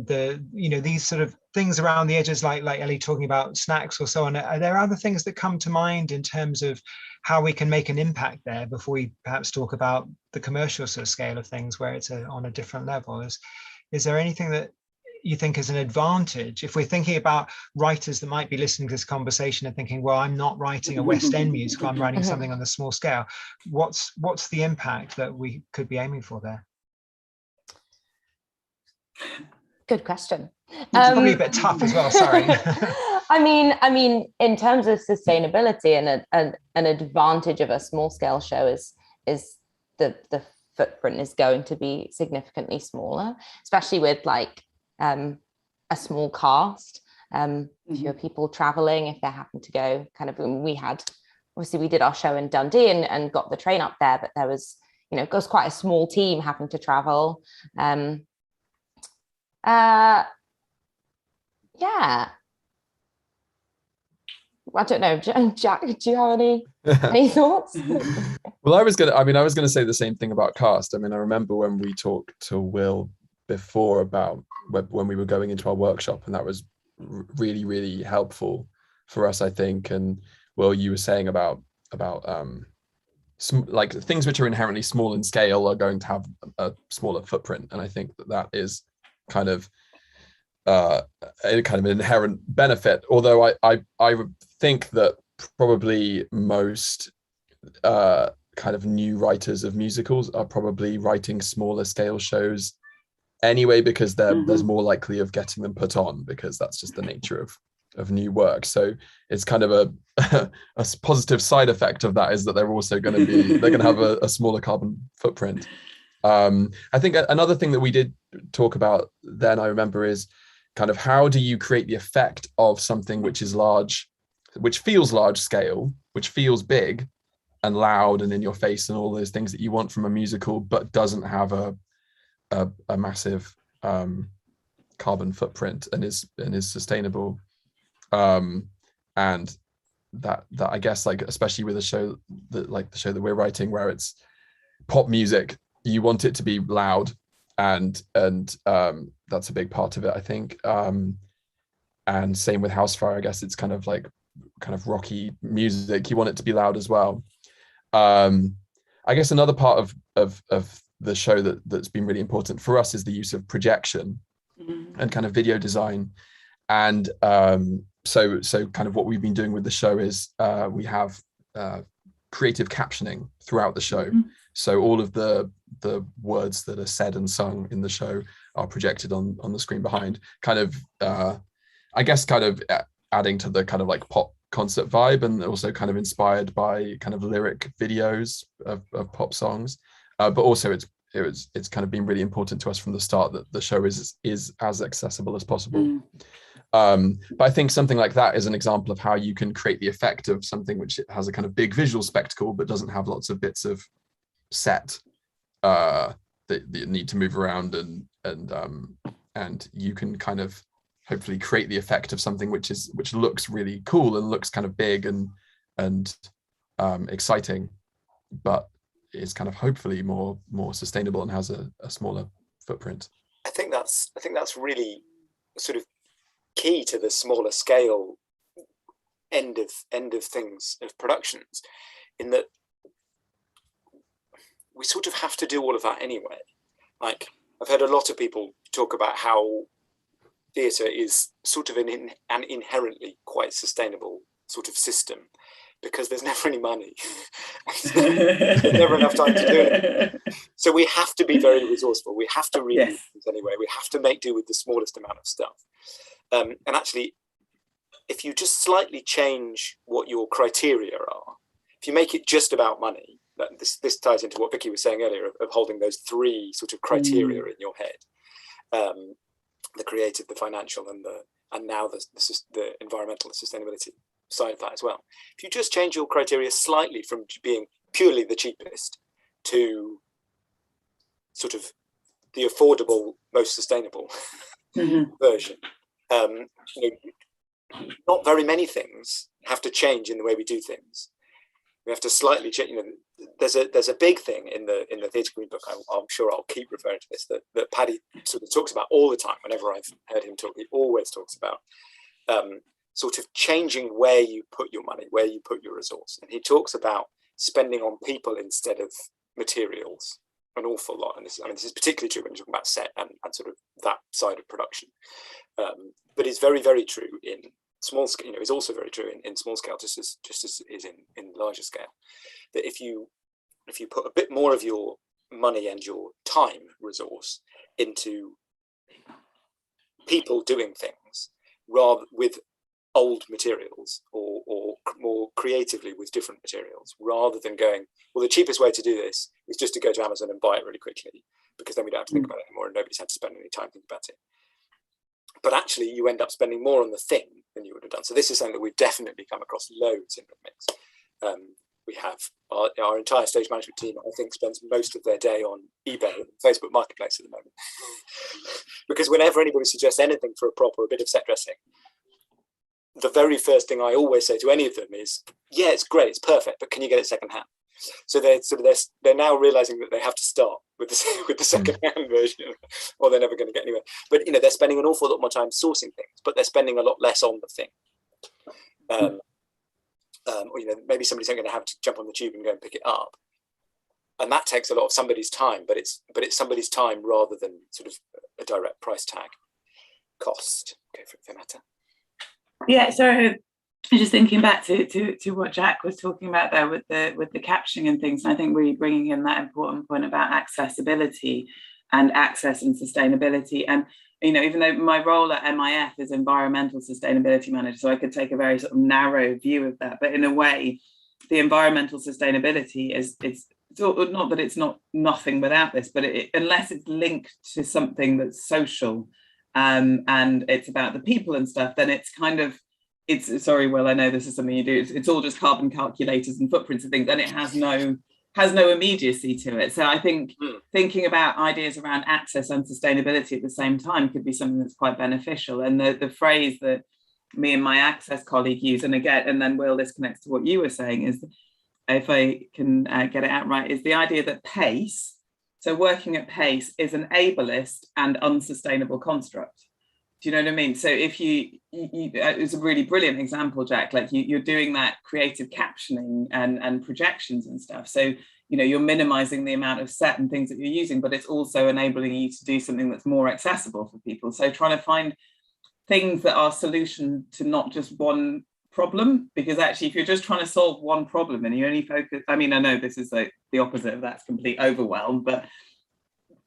these sort of things around the edges, like Ellie talking about snacks or so on? Are there other things that come to mind in terms of how we can make an impact there before we perhaps talk about the commercial sort of scale of things where it's on a different level? Is there anything that you think is an advantage if we're thinking about writers that might be listening to this conversation and thinking, well, I'm not writing a West End musical, I'm writing something on the small scale? What's the impact that we could be aiming for there? Good question. It's probably a bit tough as well, sorry. I mean, in terms of sustainability, and an advantage of a small scale show is the footprint is going to be significantly smaller, especially with like a small cast, fewer people traveling if they happen to go kind of. We did our show in Dundee and got the train up there, but there was it was quite a small team having to travel. Yeah, I don't know, Jack, do you have any thoughts? Well, I was gonna say the same thing about cast. I mean, I remember when we talked to Will before about when we were going into our workshop, and that was really, really helpful for us, I think. And Will, you were saying about like things which are inherently small in scale are going to have a smaller footprint, and I think that is kind of a kind of an inherent benefit. Although I think that probably most kind of new writers of musicals are probably writing smaller scale shows anyway, because there's more likely of getting them put on, because that's just the nature of new work. So it's kind of a positive side effect of that, is that they're also going to have a smaller carbon footprint. I think another thing that we did talk about then, I remember, is kind of how do you create the effect of something which is large, which feels large scale, which feels big and loud and in your face and all those things that you want from a musical, but doesn't have a massive carbon footprint and is sustainable. And that I guess, like, especially with a show that, like the show that we're writing, where it's pop music, you want it to be loud and that's a big part of it, I think. And same with HouseFire. I guess it's kind of rocky music. You want it to be loud as well. I guess another part of the show that's been really important for us is the use of projection and kind of video design. And so kind of what we've been doing with the show is we have creative captioning throughout the show. So all of the words that are said and sung in the show are projected on the screen behind, kind of I guess kind of adding to the kind of like pop concert vibe, and also kind of inspired by kind of lyric videos of pop songs. But also it's kind of been really important to us from the start that the show is as accessible as possible. But I think something like that is an example of how you can create the effect of something which has a kind of big visual spectacle but doesn't have lots of bits of set that you need to move around, and you can kind of hopefully create the effect of something which looks really cool and looks kind of big and exciting, but is kind of hopefully more sustainable and has a smaller footprint. I think that's really sort of key to the smaller scale end of things, of productions, in that we sort of have to do all of that anyway. Like, I've heard a lot of people talk about how theatre is sort of an inherently quite sustainable sort of system, because there's never any money. There's never enough time to do it. So we have to be very resourceful. We have to read things anyway. We have to make do with the smallest amount of stuff. And actually, if you just slightly change what your criteria are, if you make it just about money, this ties into what Vicky was saying earlier of holding those three sort of criteria in your head. The creative, the financial, and now the environmental and sustainability side of that as well. If you just change your criteria slightly from being purely the cheapest to sort of the affordable, most sustainable version, not very many things have to change in the way we do things. We have to slightly change. There's a big thing in the Theatre Green Book. I'm sure I'll keep referring to this, that Paddy sort of talks about all the time. Whenever I've heard him talk, he always talks about sort of changing where you put your money, where you put your resource. And he talks about spending on people instead of materials an awful lot. And this is particularly true when you're talking about set and sort of that side of production. But it's very, very true in small scale. It's also very true in small scale, just as it is in larger scale. That if you put a bit more of your money and your time resource into people doing things rather with old materials or more creatively with different materials, rather than going, well, the cheapest way to do this is just to go to Amazon and buy it really quickly, because then we don't have to think about it anymore and nobody's had to spend any time thinking about it. But actually you end up spending more on the thing than you would have done. So this is something that we've definitely come across loads in Rhythmics. We have our entire stage management team, I think, spends most of their day on eBay and Facebook Marketplace at the moment. Because whenever anybody suggests anything for a prop or a bit of set dressing, the very first thing I always say to any of them is, yeah, it's great, it's perfect, but can you get it secondhand? So they're now realizing that they have to start with the secondhand version, or they're never going to get anywhere. But they're spending an awful lot more time sourcing things, but they're spending a lot less on the thing. Or maybe somebody's going to have to jump on the tube and go and pick it up, and that takes a lot of somebody's time. But it's somebody's time rather than sort of a direct price tag cost. Okay, for Feimatta. Yeah, so I'm just thinking back to what Jack was talking about there with the captioning and things. And I think we're bringing in that important point about accessibility and access and sustainability. And even though my role at MIF is environmental sustainability manager, so I could take a very sort of narrow view of that. But in a way, the environmental sustainability it's not that it's not nothing without this, but unless it's linked to something that's social. And it's about the people and stuff, then it's kind of, sorry, Will, I know this is something you do, it's all just carbon calculators and footprints and things, and it has no immediacy to it. So I think thinking about ideas around access and sustainability at the same time could be something that's quite beneficial. And the phrase that me and my access colleague use, and then Will, this connects to what you were saying, is, if I can get it out right, is the idea that pace, So working at pace is an ableist and unsustainable construct. Do you know what I mean? So if it's a really brilliant example, Jack, like you're doing that creative captioning and projections and stuff. So, you're minimizing the amount of set and things that you're using, but it's also enabling you to do something that's more accessible for people. So trying to find things that are solution to not just one problem, because actually if you're just trying to solve one problem and you only focus, I know this is like the opposite of that's complete overwhelm, but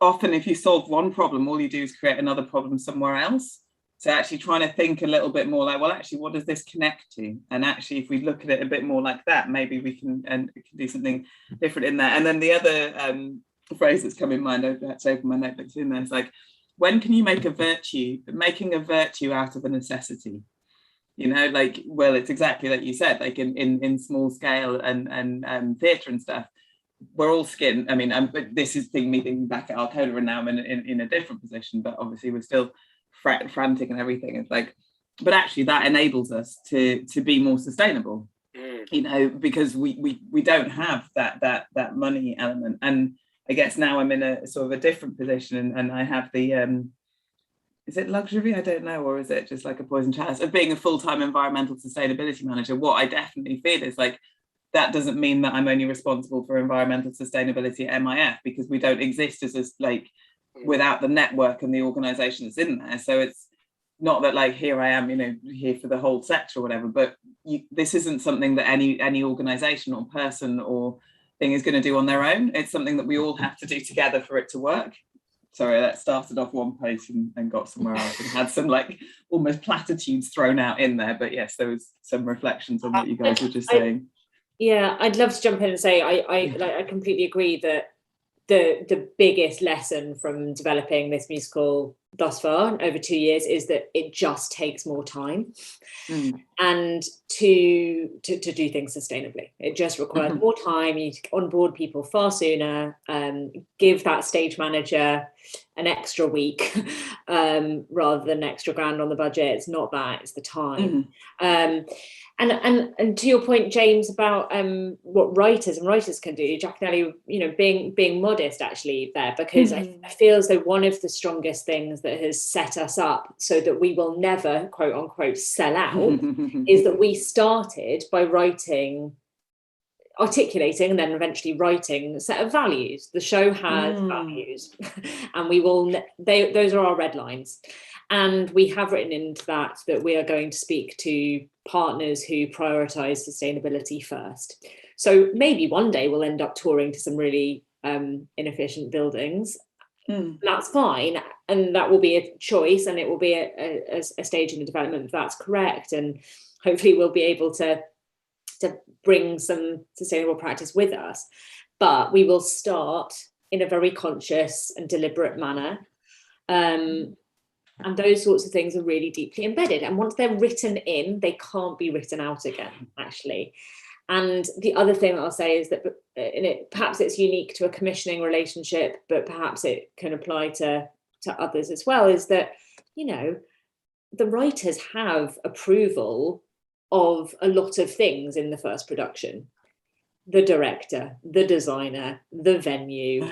often if you solve one problem, all you do is create another problem somewhere else. So actually trying to think a little bit more like, well, actually, what does this connect to? And actually, if we look at it a bit more like that, maybe we can do something different in there. And then the other phrase that's come in mind, I had to open my notebooks in there, is like, when can you make a virtue, making a virtue out of a necessity? Well, it's exactly like you said, like in small scale and theatre and stuff, we're all skin. But this is me thinking back at Arcola, and now I'm in a different position, but obviously we're still frantic and everything. It's like, but actually that enables us to be more sustainable, because we don't have that money element. And I guess now I'm in a sort of a different position, and I have the is it luxury, I don't know, or is it just like a poison chalice, of being a full-time environmental sustainability manager. What I definitely feel is like, that doesn't mean that I'm only responsible for environmental sustainability at MIF, because we don't exist as like without the network and the organisation that's in there. So it's not that like, here I am, here for the whole sector or whatever, but this isn't something that any organisation or person or thing is going to do on their own. It's something that we all have to do together for it to work. Sorry, that started off one place and got somewhere else and had some like almost platitudes thrown out in there. But yes, there was some reflections on what you guys were just saying. Yeah, I'd love to jump in and say I completely agree that the biggest lesson from developing this musical thus far over 2 years is that it just takes more time and to do things sustainably. It just requires more time. You need to onboard people far sooner, give that stage manager an extra week rather than extra grand on the budget. It's not that, it's the time. And to your point, James, about what writers can do, Jack and Ellie, being modest actually there, because I feel as though one of the strongest things that has set us up so that we will never, quote unquote, sell out is that we started by articulating and then eventually writing a set of values. The show has values and those are our red lines. And we have written into that we are going to speak to partners who prioritise sustainability first. So maybe one day we'll end up touring to some really inefficient buildings. That's fine. And that will be a choice, and it will be a stage in the development if that's correct. And hopefully we'll be able to bring some sustainable practice with us. But we will start in a very conscious and deliberate manner. And those sorts of things are really deeply embedded. And once they're written in, they can't be written out again, actually. And the other thing I'll say is that perhaps it's unique to a commissioning relationship, but perhaps it can apply to others as well, is that, the writers have approval of a lot of things in the first production. The director, the designer, the venue,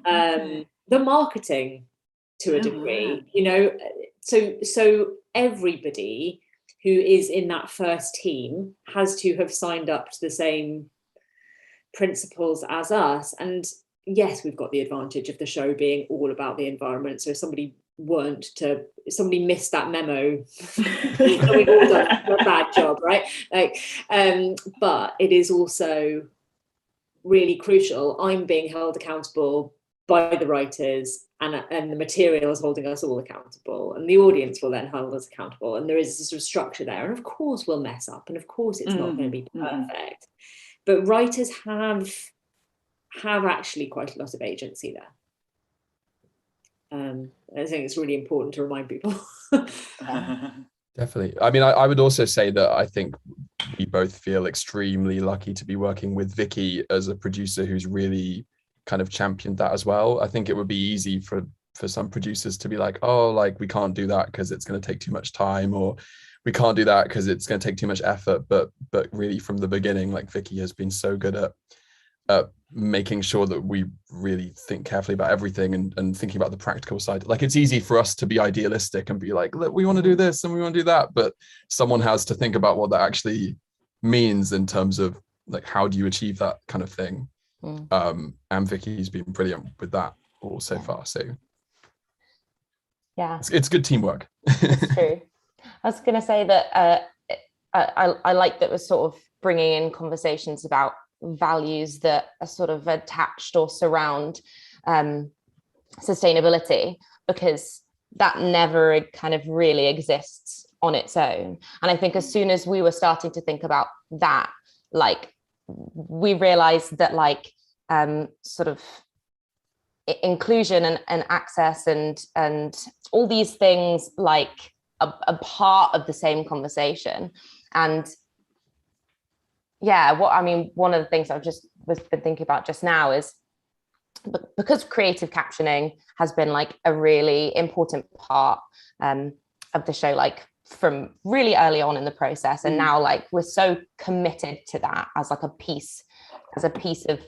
the marketing, to a degree, so everybody who is in that first team has to have signed up to the same principles as us. And yes, we've got the advantage of the show being all about the environment. So if somebody missed that memo, we've all done a bad job, right? But it is also really crucial. I'm being held accountable by the writers, and the material is holding us all accountable, and the audience will then hold us accountable, and there is a sort of structure there. And of course we'll mess up, and of course it's not going to be perfect, but writers have actually quite a lot of agency there. I think it's really important to remind people. Definitely. I would also say that I think we both feel extremely lucky to be working with Vicky as a producer who's really kind of championed that as well. I think it would be easy for some producers to be like, oh, like we can't do that because it's going to take too much time, or we can't do that because it's going to take too much effort. But really from the beginning, like Vicky has been so good at making sure that we really think carefully about everything and thinking about the practical side. Like, it's easy for us to be idealistic and be like, look, we want to do this and we want to do that, but someone has to think about what that actually means in terms of like, how do you achieve that kind of thing? And Vicky's been brilliant with that all so far. So yeah, it's good teamwork. That's true. I was going to say that I like that we're sort of bringing in conversations about values that are sort of attached or surround sustainability, because that never kind of really exists on its own. And I think as soon as we were starting to think about that, like, we realized that like sort of inclusion and access and all these things like a part of the same conversation. And yeah, one of the things I've just been thinking about just now is because creative captioning has been like a really important part of the show, like from really early on in the process, and now like we're so committed to that as like a piece of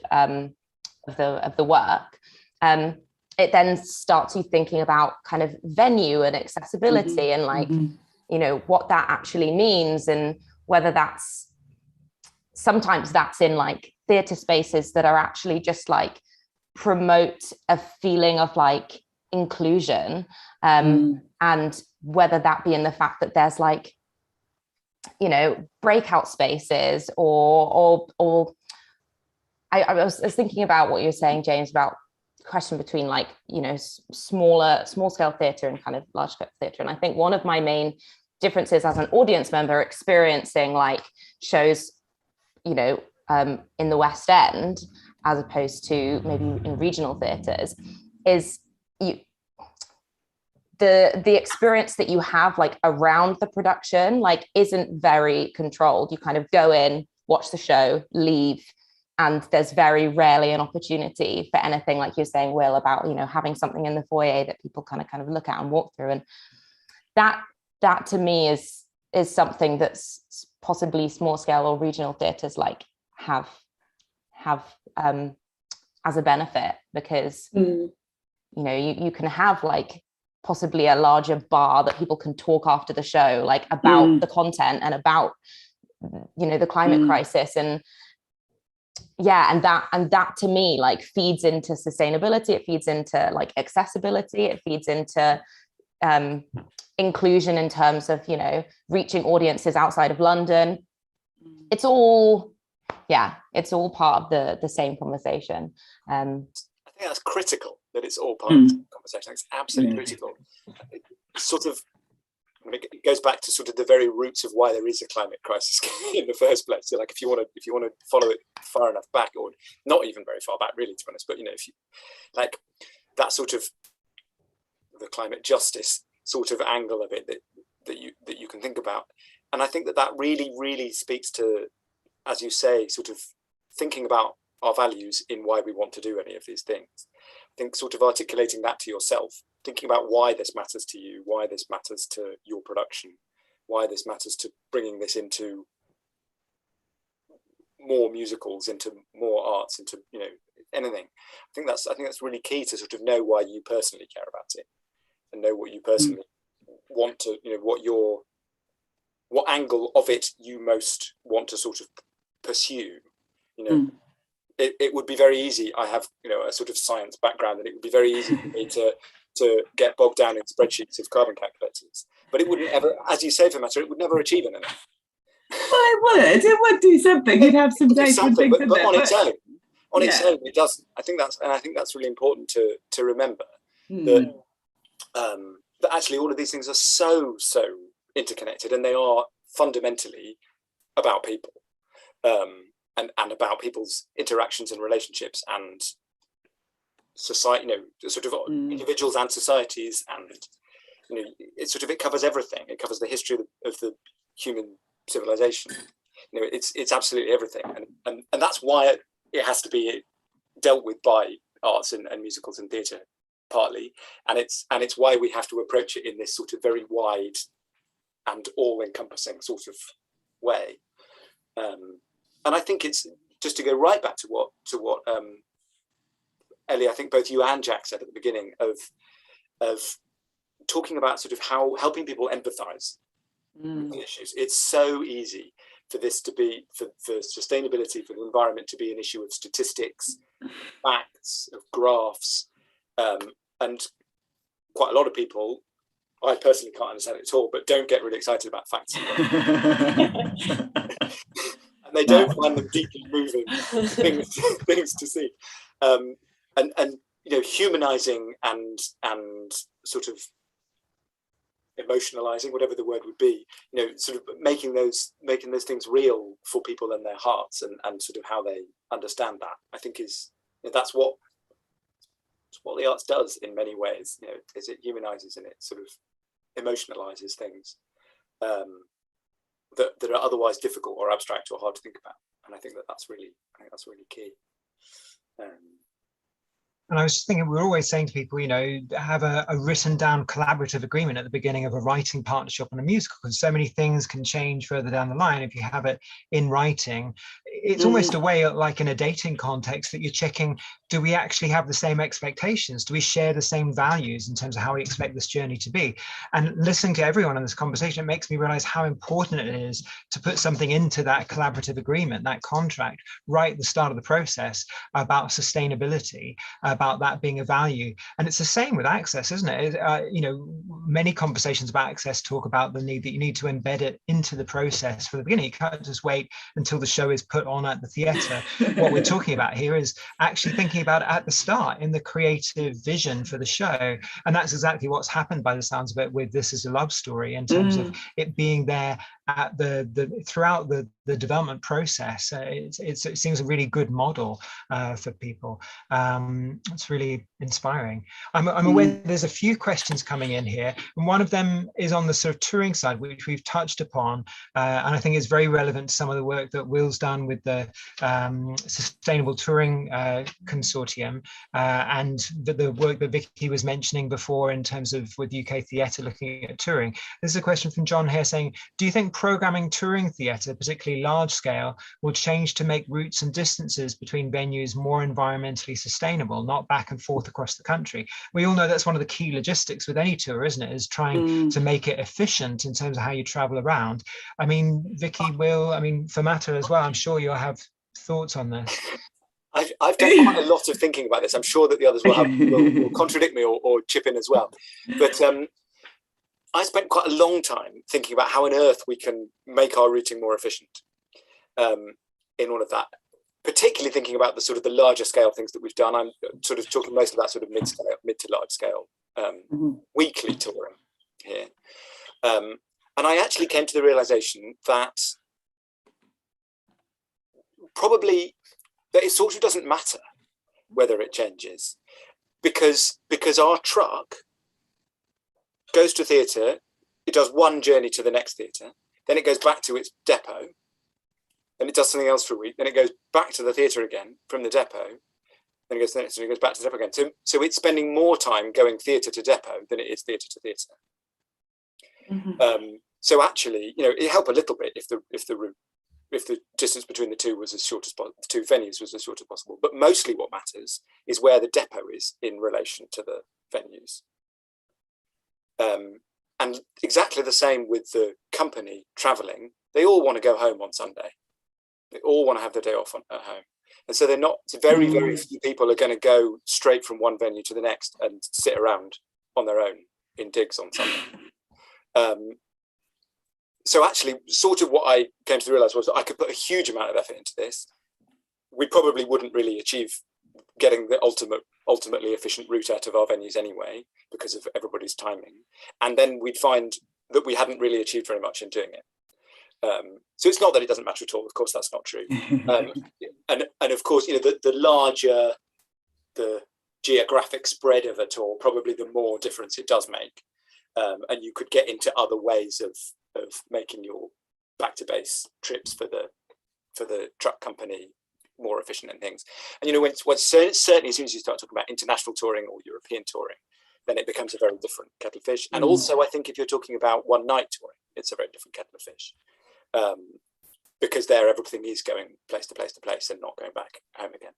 the work. It then starts you thinking about kind of venue and accessibility and like you know what that actually means, and whether that's sometimes that's in like theatre spaces that are actually just like promote a feeling of like inclusion, and whether that be in the fact that there's like, you know, breakout spaces or I was thinking about what you were saying, James, about the question between like, you know, small scale theatre and kind of large scale theatre. And I think one of my main differences as an audience member experiencing like shows, you know, in the West End as opposed to maybe in regional theatres is the experience that you have like around the production like isn't very controlled. You kind of go in, watch the show, leave, and there's very rarely an opportunity for anything, like you're saying, Will, about, you know, having something in the foyer that people kind of look at and walk through. And that to me is something that's possibly small scale or regional theatres like have as a benefit, because you know, you can have like possibly a larger bar that people can talk after the show like about the content and about, you know, the climate crisis, and yeah, and that to me like feeds into sustainability, it feeds into like accessibility, it feeds into inclusion in terms of, you know, reaching audiences outside of London. It's all part of the same conversation. I think that's critical, that it's all part of the conversation. It's absolutely critical. It's sort of, I mean, it goes back to sort of the very roots of why there is a climate crisis in the first place. So like if you want to follow it far enough back, or not even very far back really, to be honest, but you know, if you like that sort of the climate justice sort of angle of it that you can think about. And I think that really speaks to, as you say, sort of thinking about our values in why we want to do any of these things. I think sort of articulating that to yourself, thinking about why this matters to you, why this matters to your production, why this matters to bringing this into more musicals, into more arts, into, you know, anything. I think that's really key to sort of know why you personally care about it, and know what you personally want to, you know, what angle of it you most want to sort of pursue. You know, it would be very easy. I have, you know, a sort of science background, and it would be very easy for me to get bogged down in spreadsheets of carbon calculators. But it wouldn't ever, as you say, Feimatta, it would never achieve anything. Well, it would do something. You'd have some data and things in but there. On its own, it doesn't. I think that's really important to remember that that actually all of these things are so interconnected, and they are fundamentally about people. And about people's interactions and relationships and society, you know, sort of individuals and societies, and you know, it covers everything. It covers the history of the human civilization. You know, it's absolutely everything, and that's why it has to be dealt with by arts and musicals and theatre partly, and it's why we have to approach it in this sort of very wide and all-encompassing sort of way. And I think it's just to go right back to what Ellie, I think both you and Jack said at the beginning of talking about sort of how helping people empathize with the issues. It's so easy for this to be, for sustainability, for the environment to be an issue of statistics, facts, of graphs, and quite a lot of people, I personally can't understand it at all, but don't get really excited about facts. And they don't find them deeply moving things to see. And you know, humanizing and sort of emotionalizing, whatever the word would be, you know, sort of making those things real for people in their hearts, and sort of how they understand that, I think is, you know, that's what the arts does in many ways. You know, is it humanizes and it sort of emotionalizes things that are otherwise difficult or abstract or hard to think about. And I think that's really key. And I was just thinking, we're always saying to people, you know, have a written down collaborative agreement at the beginning of a writing partnership on a musical, because so many things can change further down the line if you have it in writing. It's almost a way, like in a dating context, that you're checking, do we actually have the same expectations? Do we share the same values in terms of how we expect this journey to be? And listening to everyone in this conversation, it makes me realize how important it is to put something into that collaborative agreement, that contract, right at the start of the process, about sustainability, about that being a value. And it's the same with access, isn't it? You know, many conversations about access talk about the need that you need to embed it into the process from the beginning. You can't just wait until the show is put on at the theatre. What we're talking about here is actually thinking about it at the start in the creative vision for the show. And that's exactly what's happened by the sounds of it with This Is a Love Story, in terms of it being there at the throughout the development process. It seems a really good model for people. It's really inspiring. I'm aware there's a few questions coming in here, and one of them is on the sort of touring side, which we've touched upon, and I think is very relevant to some of the work that Will's done with the Sustainable Touring Consortium, and the work that Vicky was mentioning before in terms of with UK Theatre looking at touring. This is a question from John here saying, do you think programming touring theatre, particularly large scale, will change to make routes and distances between venues more environmentally sustainable, not back and forth across the country? We all know that's one of the key logistics with any tour, isn't it, is trying to make it efficient in terms of how you travel around. I mean, Vicky, Will, I mean, Feimatta as well, I'm sure you'll have thoughts on this. I've done quite a lot of thinking about this. I'm sure that the others will contradict me or chip in as well. But I spent quite a long time thinking about how on earth we can make our routing more efficient in all of that, particularly thinking about the sort of the larger scale things that we've done. I'm sort of talking mostly about sort of mid to large scale weekly touring here. And I actually came to the realization that probably that it sort of doesn't matter whether it changes, because our truck goes to theatre, it does one journey to the next theatre, then it goes back to its depot, then it does something else for a week, then it goes back to the theatre again from the depot, then it goes to the next, and it goes back to the depot again. So it's spending more time going theatre to depot than it is theatre to theatre. So actually, you know, it helped a little bit if the distance between the two was as short as possible, the two venues was as short as possible. But mostly what matters is where the depot is in relation to the venues. And exactly the same with the company traveling. They all want to go home on Sunday. They all want to have the day off at home. And so they're not, very, very few people are going to go straight from one venue to the next and sit around on their own in digs on Sunday. So actually, sort of what I came to realize was that I could put a huge amount of effort into this. We probably wouldn't really achieve getting the ultimately efficient route out of our venues anyway, because of everybody's timing. And then we'd find that we hadn't really achieved very much in doing it. So it's not that it doesn't matter at all. Of course, that's not true. And of course, you know, the larger the geographic spread of a tour, probably the more difference it does make. And you could get into other ways of making your back to base trips for the truck company more efficient and things. And you know, certainly as soon as you start talking about international touring or European touring, then it becomes a very different kettle of fish. And also, I think if you're talking about one night touring, it's a very different kettle of fish. because there everything is going place to place to place and not going back home again.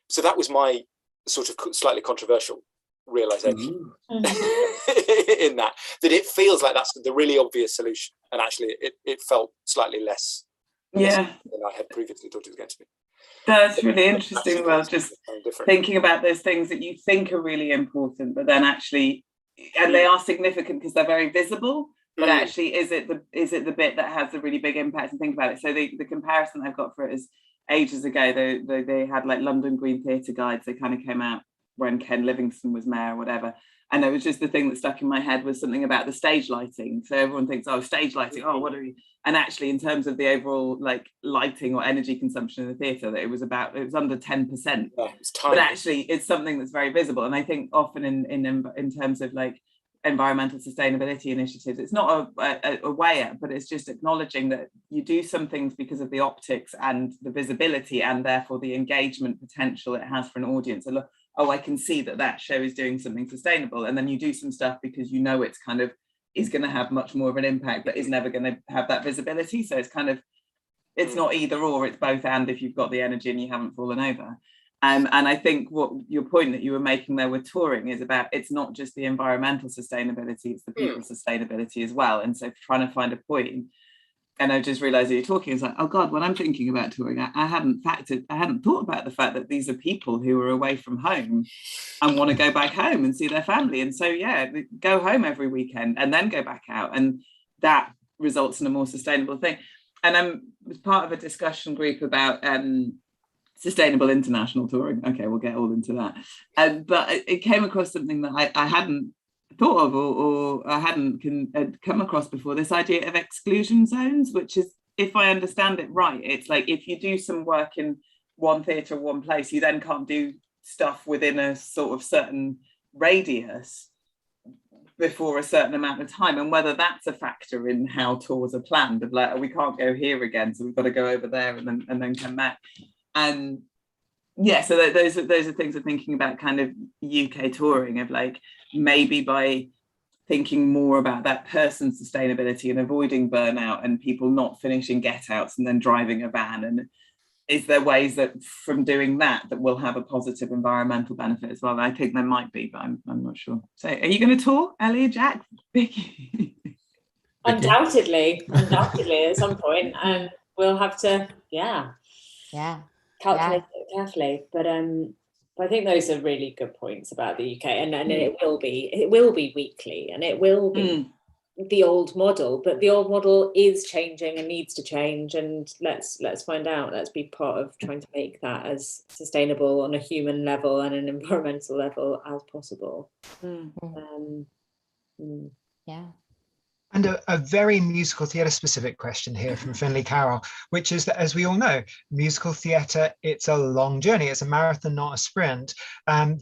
So that was my sort of slightly controversial realization in that it feels like that's the really obvious solution, and actually it felt slightly less than I had previously thought it was going to be. That's really interesting. Well, just thinking about those things that you think are really important, but then actually, and they are significant because they're very visible, but actually is it the bit that has a really big impact? And think about it. So the comparison I've got for it is ages ago, they had like London Green Theatre guides. They kind of came out when Ken Livingstone was mayor or whatever. And it was just the thing that stuck in my head was something about the stage lighting. So everyone thinks, oh, stage lighting, oh, what are we? And actually, in terms of the overall like lighting or energy consumption in the theatre, that it was under 10%. Yeah, it's tiny. But actually, it's something that's very visible. And I think often in terms of like environmental sustainability initiatives, it's not a way up, but it's just acknowledging that you do some things because of the optics and the visibility, and therefore the engagement potential it has for an audience. And look, oh, I can see that show is doing something sustainable. And then you do some stuff because you know it's kind of is going to have much more of an impact, but is never going to have that visibility. So it's kind of, it's not either or, it's both and if you've got the energy and you haven't fallen over. And I think what your point that you were making there with touring is about, it's not just the environmental sustainability, it's the people sustainability as well. And so trying to find a point, and I just realized that you're talking, it's like, oh God, when I'm thinking about touring, I hadn't thought about the fact that these are people who are away from home and want to go back home and see their family. And so, yeah, go home every weekend and then go back out. And that results in a more sustainable thing. And I was part of a discussion group about sustainable international touring. Okay, we'll get all into that. But it came across something that I hadn't thought of or I hadn't come across before, this idea of exclusion zones, which is, if I understand it right, it's like if you do some work in one theatre, one place, you then can't do stuff within a sort of certain radius before a certain amount of time, and whether that's a factor in how tours are planned, of like, oh, we can't go here again, so we've got to go over there and then come back. And yeah, so those are things of thinking about kind of UK touring, of like maybe by thinking more about that person's sustainability and avoiding burnout and people not finishing get-outs and then driving a van. And is there ways that from doing that will have a positive environmental benefit as well? I think there might be, but I'm not sure. So are you going to tour, Ellie, Jack, Vicky? Undoubtedly at some point, and we'll have to, calculate it carefully. But I think those are really good points about the UK, and it will be weekly, and it will be the old model, but the old model is changing and needs to change, and let's find out. Let's be part of trying to make that as sustainable on a human level and an environmental level as possible. Yeah. And a very musical theatre specific question here from Finley Carroll, which is that, as we all know, musical theatre, it's a long journey. It's a marathon, not a sprint.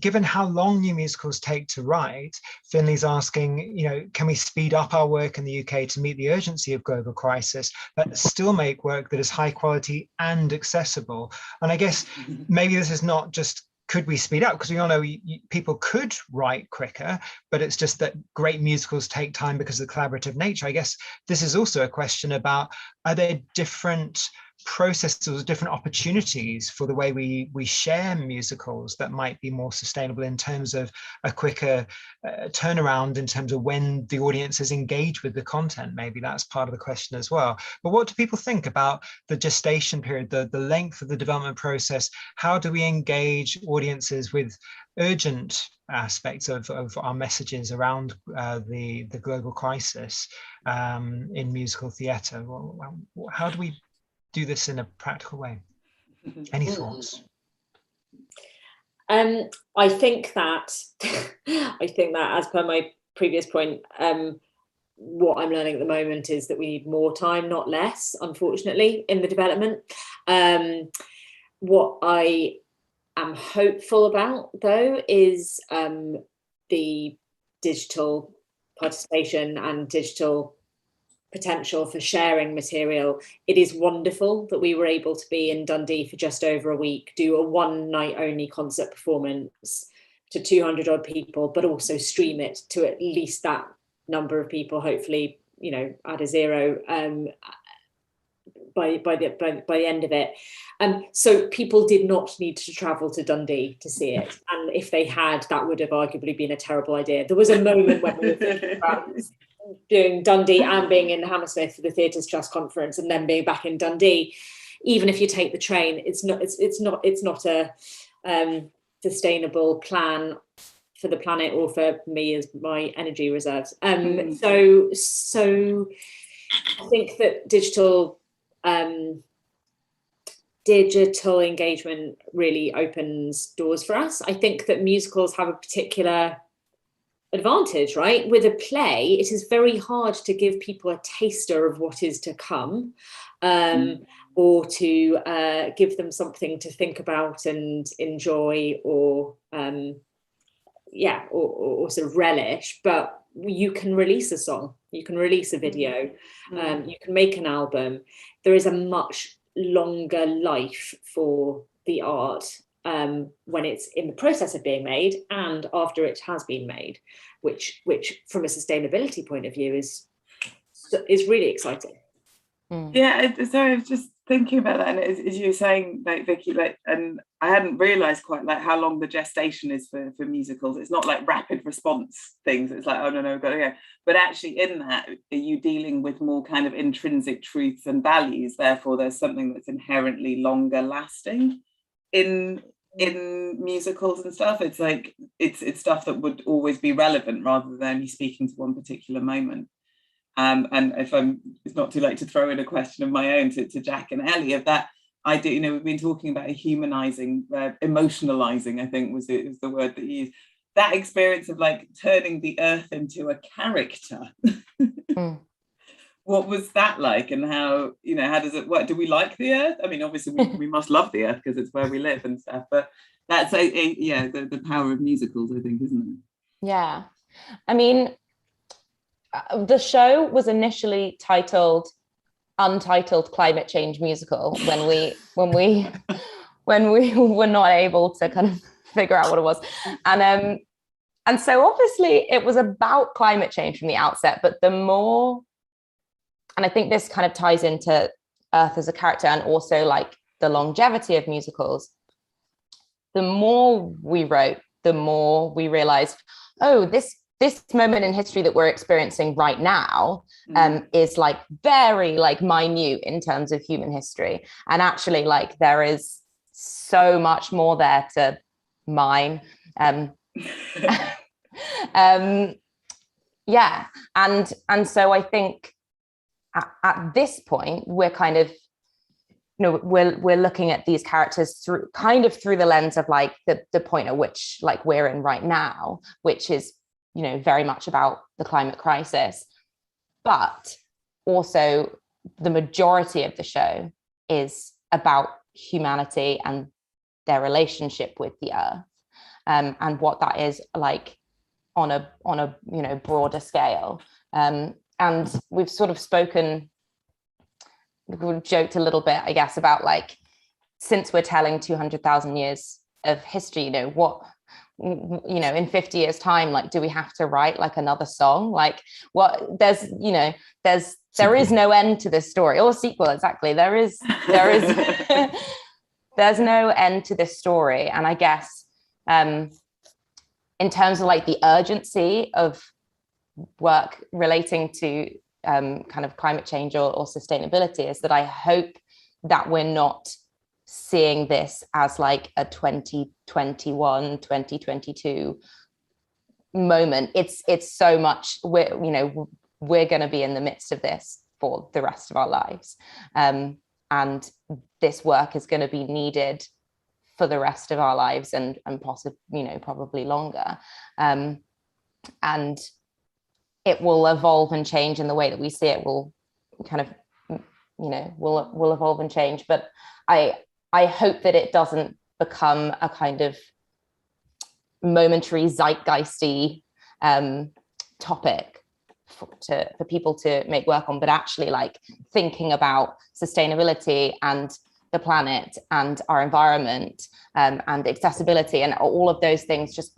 Given how long new musicals take to write, Finley's asking, can we speed up our work in the UK to meet the urgency of global crisis, but still make work that is high quality and accessible? And I guess maybe this is not just, could we speed up? Because we all know people could write quicker, but it's just that great musicals take time because of the collaborative nature. I guess this is also a question about, are there different processes, different opportunities for the way we share musicals that might be more sustainable in terms of a quicker turnaround in terms of when the audiences engage with the content? Maybe that's part of the question as well. But what do people think about the gestation period, the length of the development process? How do we engage audiences with urgent aspects of our messages around the global crisis in musical theatre? How do we do this in a practical way? Any thoughts? I think that as per my previous point, what I'm learning at the moment is that we need more time, not less, unfortunately, in the development. What I am hopeful about, though, is the digital participation and digital potential for sharing material. It is wonderful that we were able to be in Dundee for just over a week, do a one night only concert performance to 200 odd people, but also stream it to at least that number of people, hopefully, at a zero. by the end of it. So people did not need to travel to Dundee to see it. And if they had, that would have arguably been a terrible idea. There was a moment when we were thinking about doing Dundee and being in Hammersmith for the Theatres Trust conference and then being back in Dundee. Even if you take the train, it's not a sustainable plan for the planet or for me as my energy reserves. So I think that digital engagement really opens doors for us. I think that musicals have a particular advantage, right? With a play, it is very hard to give people a taster of what is to come, or to give them something to think about and enjoy, or sort of relish. But you can release a song, you can release a video, you can make an album. There is a much longer life for the art when it's in the process of being made and after it has been made, which from a sustainability point of view is really exciting. Yeah, so I was just thinking about that, and as you were saying, like Vicky, like, and I hadn't realised quite like how long the gestation is for musicals. It's not like rapid response things. It's like, oh no, gotta go. But actually, in that, are you dealing with more kind of intrinsic truths and values? Therefore, there's something that's inherently longer lasting in musicals and stuff. It's like it's stuff that would always be relevant rather than only speaking to one particular moment. And if it's not too late to throw in a question of my own to Jack and Ellie of that idea, we've been talking about humanizing, emotionalizing, I think was the word that you used. That experience of like turning the earth into a character. What was that like, and how does it work? Do we like the earth? I mean, obviously we must love the earth because it's where we live and stuff, but that's the power of musicals, I think, isn't it? Yeah, I mean, the show was initially titled Untitled Climate Change Musical when we were not able to kind of figure out what it was, and so obviously it was about climate change from the outset, but the more, and I think this kind of ties into Earth as a character and also like the longevity of musicals, the more we wrote, the more we realized, oh, this moment in history that we're experiencing right now is like very like minute in terms of human history. And actually like there is so much more there to mine. Yeah. And so I think at this point, we're kind of, we're looking at these characters through the lens of like the point at which like we're in right now, which is very much about the climate crisis, but also the majority of the show is about humanity and their relationship with the earth, and what that is like on a broader scale. And we've sort of we've joked a little bit, I guess, about like, since we're telling 200,000 years of history, what in 50 years time, like, do we have to write like another song? Like, what there is no end to this story, or sequel. Exactly. There is there's no end to this story. And I guess in terms of like the urgency of work relating to kind of climate change or sustainability, is that I hope that we're not seeing this as like a 2021 2022 moment. It's so much we're going to be in the midst of this for the rest of our lives, and this work is going to be needed for the rest of our lives and possibly probably longer, and it will evolve and change in the way that we see it. Will kind of will evolve and change, but I hope that it doesn't become a kind of momentary zeitgeisty topic for people to make work on, but actually like thinking about sustainability and the planet and our environment, and accessibility, and all of those things just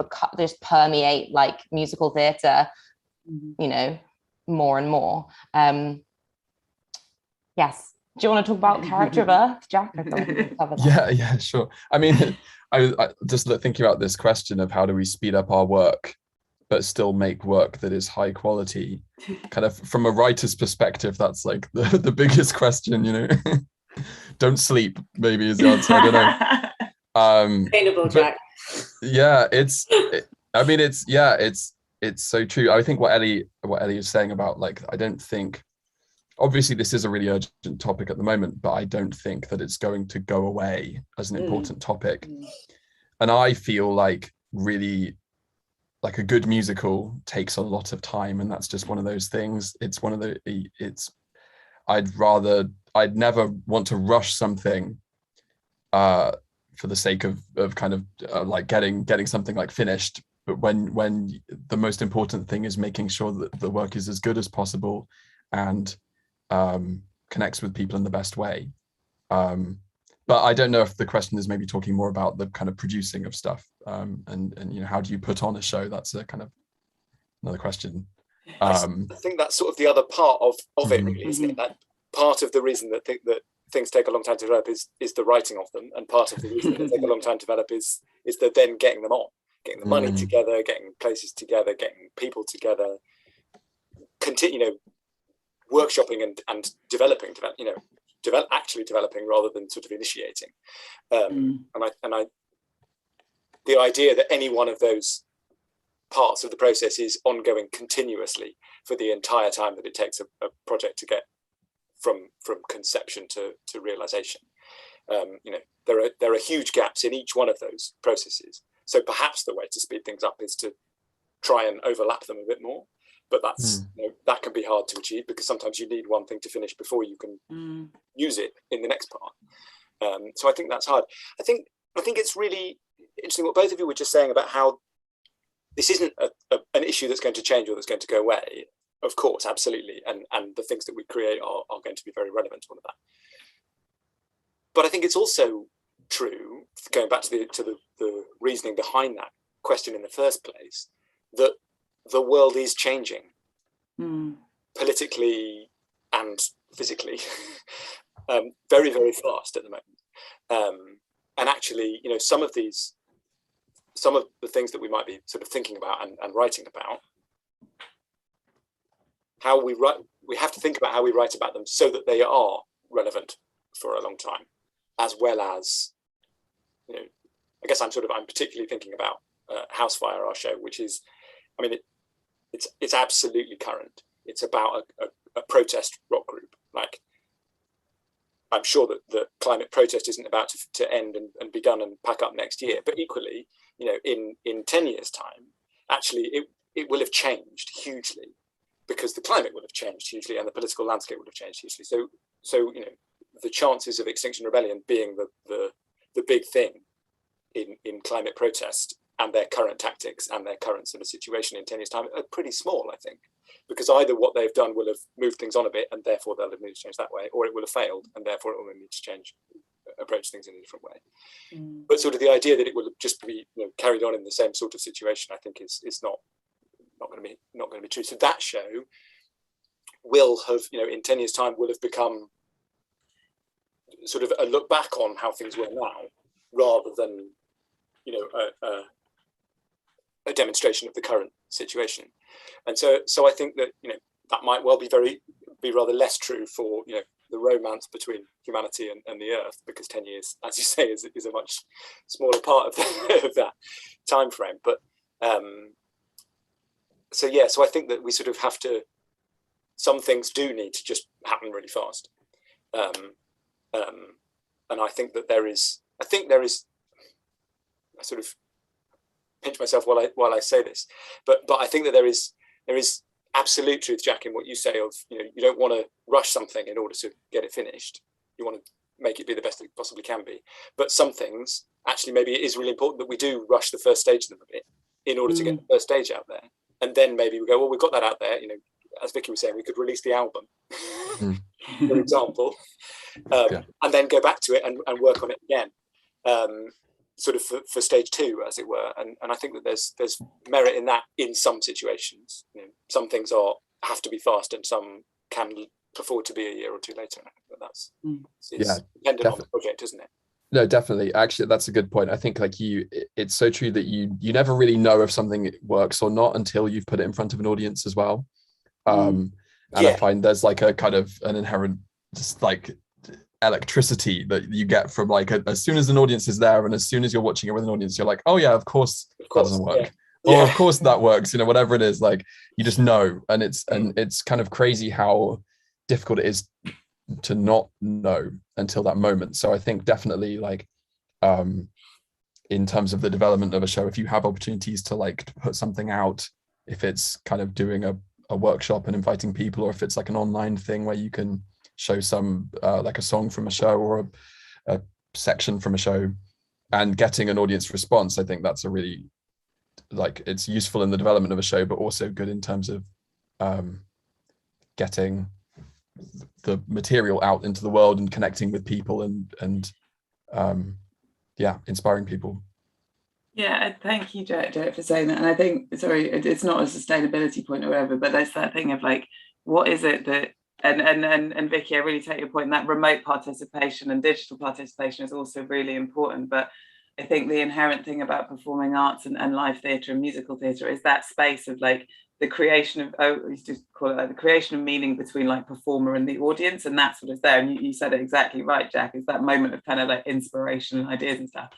permeate like musical theatre, more and more. Yes. Do you want to talk about character of Earth, Jack? I thought we could cover that. Yeah, sure. I mean, I just thinking about this question of how do we speed up our work but still make work that is high quality. Kind of from a writer's perspective, that's like the biggest question, you know. Don't sleep, maybe, is the answer. I don't know. Sustainable, Jack. Yeah, it's so true. I think what Ellie is saying about, like, I don't think, obviously this is a really urgent topic at the moment, but I don't think that it's going to go away as an important topic. And I feel like really, like, a good musical takes a lot of time, and that's just one of those things. I'd never want to rush something for the sake of kind of like getting something like finished. But when the most important thing is making sure that the work is as good as possible and connects with people in the best way. But I don't know if the question is maybe talking more about the kind of producing of stuff, and you know, how do you put on a show? That's a kind of another question. I think that's sort of the other part of it, really, isn't it? That part of the reason that things take a long time to develop is the writing of them, and part of the reason they take a long time to develop is the then getting them on, getting the money together, getting places together, getting people together, workshopping and developing, actually developing rather than sort of initiating. And the idea that any one of those parts of the process is ongoing continuously for the entire time that it takes a project to get from conception to realization. There are huge gaps in each one of those processes. So perhaps the way to speed things up is to try and overlap them a bit more. But that's that can be hard to achieve, because sometimes you need one thing to finish before you can use it in the next part. So I think that's hard. I think it's really interesting what both of you were just saying about how this isn't an issue that's going to change or that's going to go away. Of course, absolutely, and the things that we create are going to be very relevant to all of that. But I think it's also true, going back to the reasoning behind that question in the first place, that the world is changing politically and physically very, very fast at the moment. And actually, some of the things that we might be sort of thinking about and writing about, how we write, we have to think about how we write about them so that they are relevant for a long time, as well as, I guess I'm particularly thinking about HouseFire, our show, which is, it's absolutely current. It's about a protest rock group. Like, I'm sure that the climate protest isn't about to end and be done and pack up next year, but equally, in 10 years' time, actually it will have changed hugely, because the climate will have changed hugely and the political landscape will have changed hugely. So the chances of Extinction Rebellion being the big thing in climate protest and their current tactics and their current sort of situation in 10 years' time are pretty small, I think, because either what they've done will have moved things on a bit and therefore they'll have needed to change that way, or it will have failed and therefore it will need to approach things in a different way. But sort of the idea that it will just be carried on in the same sort of situation, I think is not going to be true. So that show will have, in 10 years' time, will have become sort of a look back on how things were now, rather than a demonstration of the current situation. And so I think that that might well be rather less true for the romance between humanity and the Earth, because 10 years, as you say, is a much smaller part of that time frame. But so I think that we sort of have to, some things do need to just happen really fast. And I think there is, I sort of pinch myself while I say this, but I think that there is absolute truth, Jack, in what you say of, you don't want to rush something in order to get it finished. You want to make it be the best it possibly can be. But some things, actually, maybe it is really important that we do rush the first stage of them a bit in order to get the first stage out there. And then maybe we go, well, we've got that out there, as Vicky was saying, we could release the album, for example, and then go back to it and work on it again, sort of for stage two, as it were. And I think that there's merit in that in some situations. Some things have to be fast and some can afford to be a year or two later. but that's yeah, dependent on the project, isn't it? No, definitely. Actually, that's a good point. I think like it's so true that you never really know if something works or not until you've put it in front of an audience as well. And I find there's like a kind of an inherent just like electricity that you get from like as soon as an audience is there, and as soon as you're watching it with an audience, you're like, oh yeah, of course that doesn't work. Or of course that works, whatever it is, like you just know. And it's kind of crazy how difficult it is to not know until that moment. So I think definitely like in terms of the development of a show, if you have opportunities to like to put something out, if it's kind of doing a workshop and inviting people, or if it's like an online thing where you can show some like a song from a show or a section from a show and getting an audience response, I think that's a really like it's useful in the development of a show, but also good in terms of getting the material out into the world and connecting with people and inspiring people. Yeah, thank you, Joe, for saying that. And I think, sorry, it's not a sustainability point or whatever, but there's that thing of like, what is it that, and Vicky, I really take your point, that remote participation and digital participation is also really important. But I think the inherent thing about performing arts and live theatre and musical theatre is that space of like the creation of, we used to call it like the creation of meaning between like performer and the audience. And that's what is there. And you said it exactly right, Jack, is that moment of kind of like inspiration and ideas and stuff.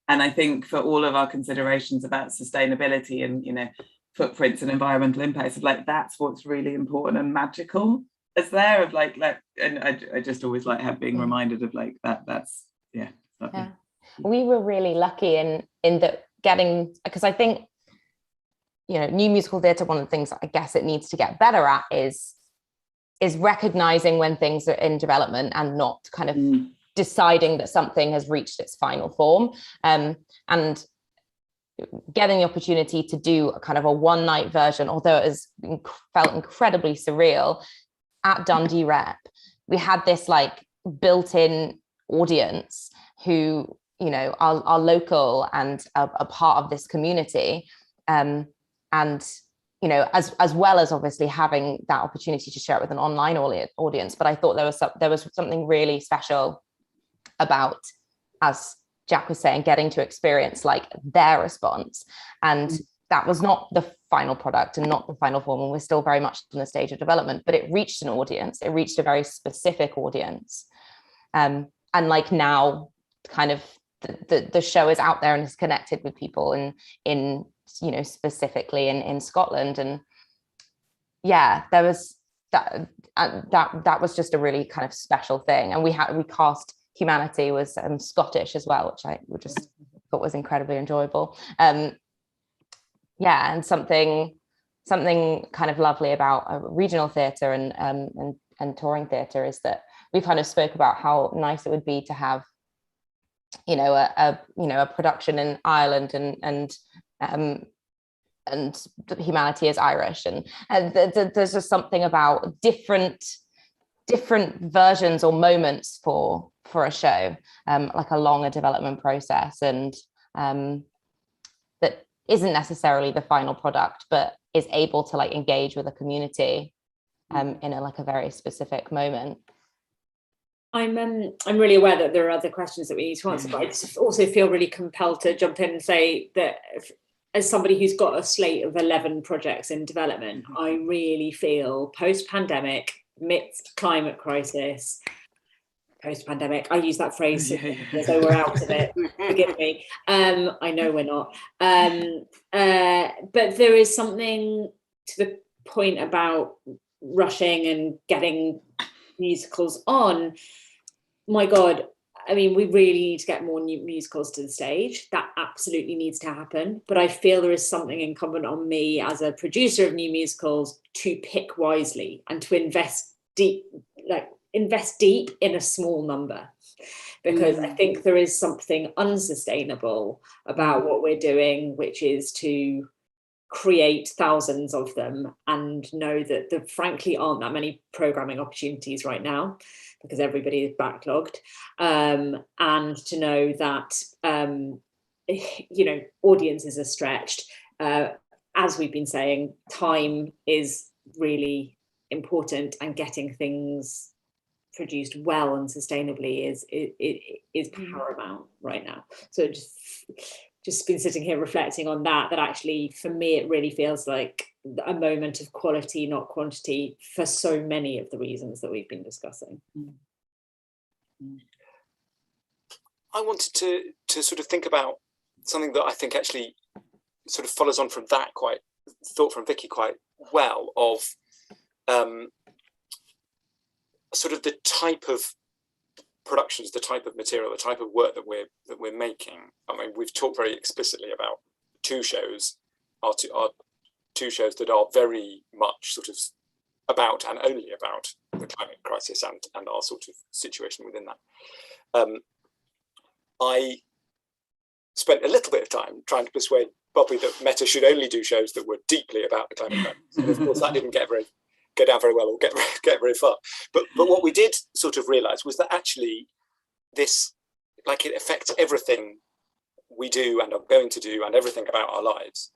And I think for all of our considerations about sustainability and, footprints and environmental impacts, of like, that's what's really important and magical is there of like, and I just always like being reminded of like that's lovely. Yeah. We were really lucky in that getting, because I think, new musical theatre, one of the things I guess it needs to get better at is recognizing when things are in development and not kind of deciding that something has reached its final form, and getting the opportunity to do a kind of a one-night version, although it felt incredibly surreal at Dundee Rep. We had this like built-in audience who are local and a part of this community, and as well as obviously having that opportunity to share it with an online audience. But I thought there was something really special about, as Jack was saying, getting to experience like their response. And that was not the final product and not the final form, and we're still very much in the stage of development, but it reached an audience. It reached a very specific audience. And like now kind of the show is out there and is connected with people in specifically in Scotland. And yeah, there was that was just a really kind of special thing. And we cast Humanity was Scottish as well, which I just thought was incredibly enjoyable. And something kind of lovely about regional theatre and touring theatre is that we kind of spoke about how nice it would be to have a production in Ireland and Humanity is Irish, and there's just something about different versions or moments for a show, like a longer development process, and that isn't necessarily the final product, but is able to like engage with a community in a very specific moment. I'm really aware that there are other questions that we need to answer, but I just also feel really compelled to jump in and say that as somebody who's got a slate of 11 projects in development, I really feel post-pandemic, midst climate crisis, post-pandemic, I use that phrase so we're out of it, forgive me, I know we're not, but there is something to the point about rushing and getting musicals on. My God, I mean, we really need to get more new musicals to the stage. That absolutely needs to happen. But I feel there is something incumbent on me as a producer of new musicals to pick wisely and to invest deep in a small number, because I think there is something unsustainable about what we're doing, which is to create thousands of them and know that there frankly aren't that many programming opportunities right now because everybody is backlogged, and to know that audiences are stretched. As we've been saying, time is really important, and getting things produced well and sustainably is paramount right now. So just been sitting here reflecting on that actually for me it really feels like a moment of quality, not quantity, for so many of the reasons that we've been discussing. I wanted to sort of think about something that I think actually sort of follows on from that thought from Vicky quite well, of sort of the type of productions, the type of material, the type of work that we're making. I mean, we've talked very explicitly about two shows, our two shows that are very much sort of about and only about the climate crisis and our sort of situation within that. I spent a little bit of time trying to persuade Bobby that Metta should only do shows that were deeply about the climate crisis. And of course, that didn't go down very well or get very far. But what we did sort of realise was that actually this, like, it affects everything we do and are going to do and everything about our lives.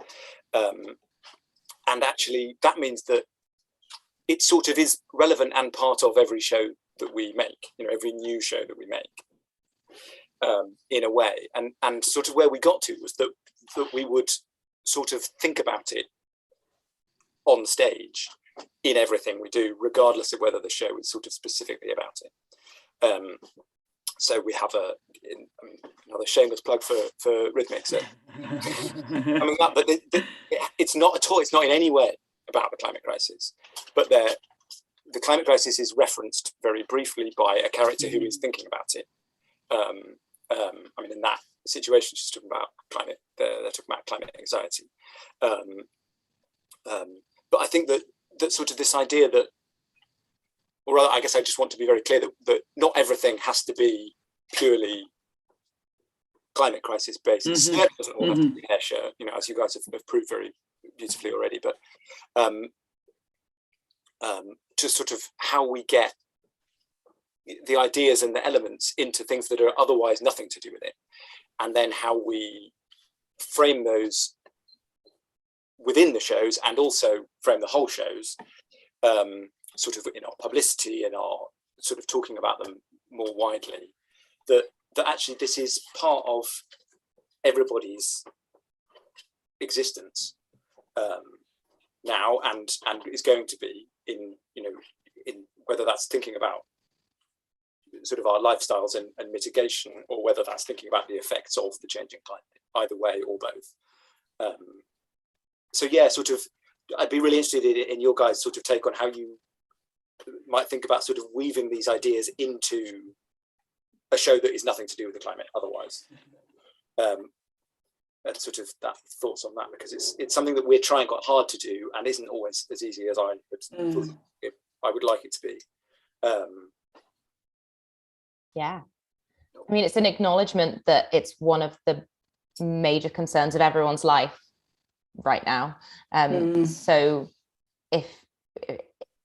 And actually that means that it sort of is relevant and part of every show that we make, every new show that we make. In a way, and sort of where we got to was that we would sort of think about it on stage in everything we do, regardless of whether the show is sort of specifically about it. So we have another shameless plug for Rhythmics. I mean, but it's not at all. It's not in any way about the climate crisis, but the climate crisis is referenced very briefly by a character who is thinking about it. I mean, in that situation, she's talking about climate. They're talking about climate anxiety. But I think that sort of this idea that, or rather, I guess I just want to be very clear that not everything has to be purely climate crisis based. It certainly doesn't all have to be hair shirt, as you guys have proved very beautifully already. But just sort of how we get the ideas and the elements into things that are otherwise nothing to do with it, and then how we frame those within the shows and also frame the whole shows, sort of in our publicity and our sort of talking about them more widely, that actually this is part of everybody's existence now and is going to be in whether that's thinking about sort of our lifestyles and mitigation, or whether that's thinking about the effects of the changing climate, either way or both. So yeah, sort of, I'd be really interested in your guys' sort of take on how you might think about sort of weaving these ideas into a show that is nothing to do with the climate otherwise. And sort of that thoughts on that, because it's something that we're trying quite hard to do and isn't always as easy as I would like it to be. Yeah, I mean, it's an acknowledgement that it's one of the major concerns of everyone's life right now. So if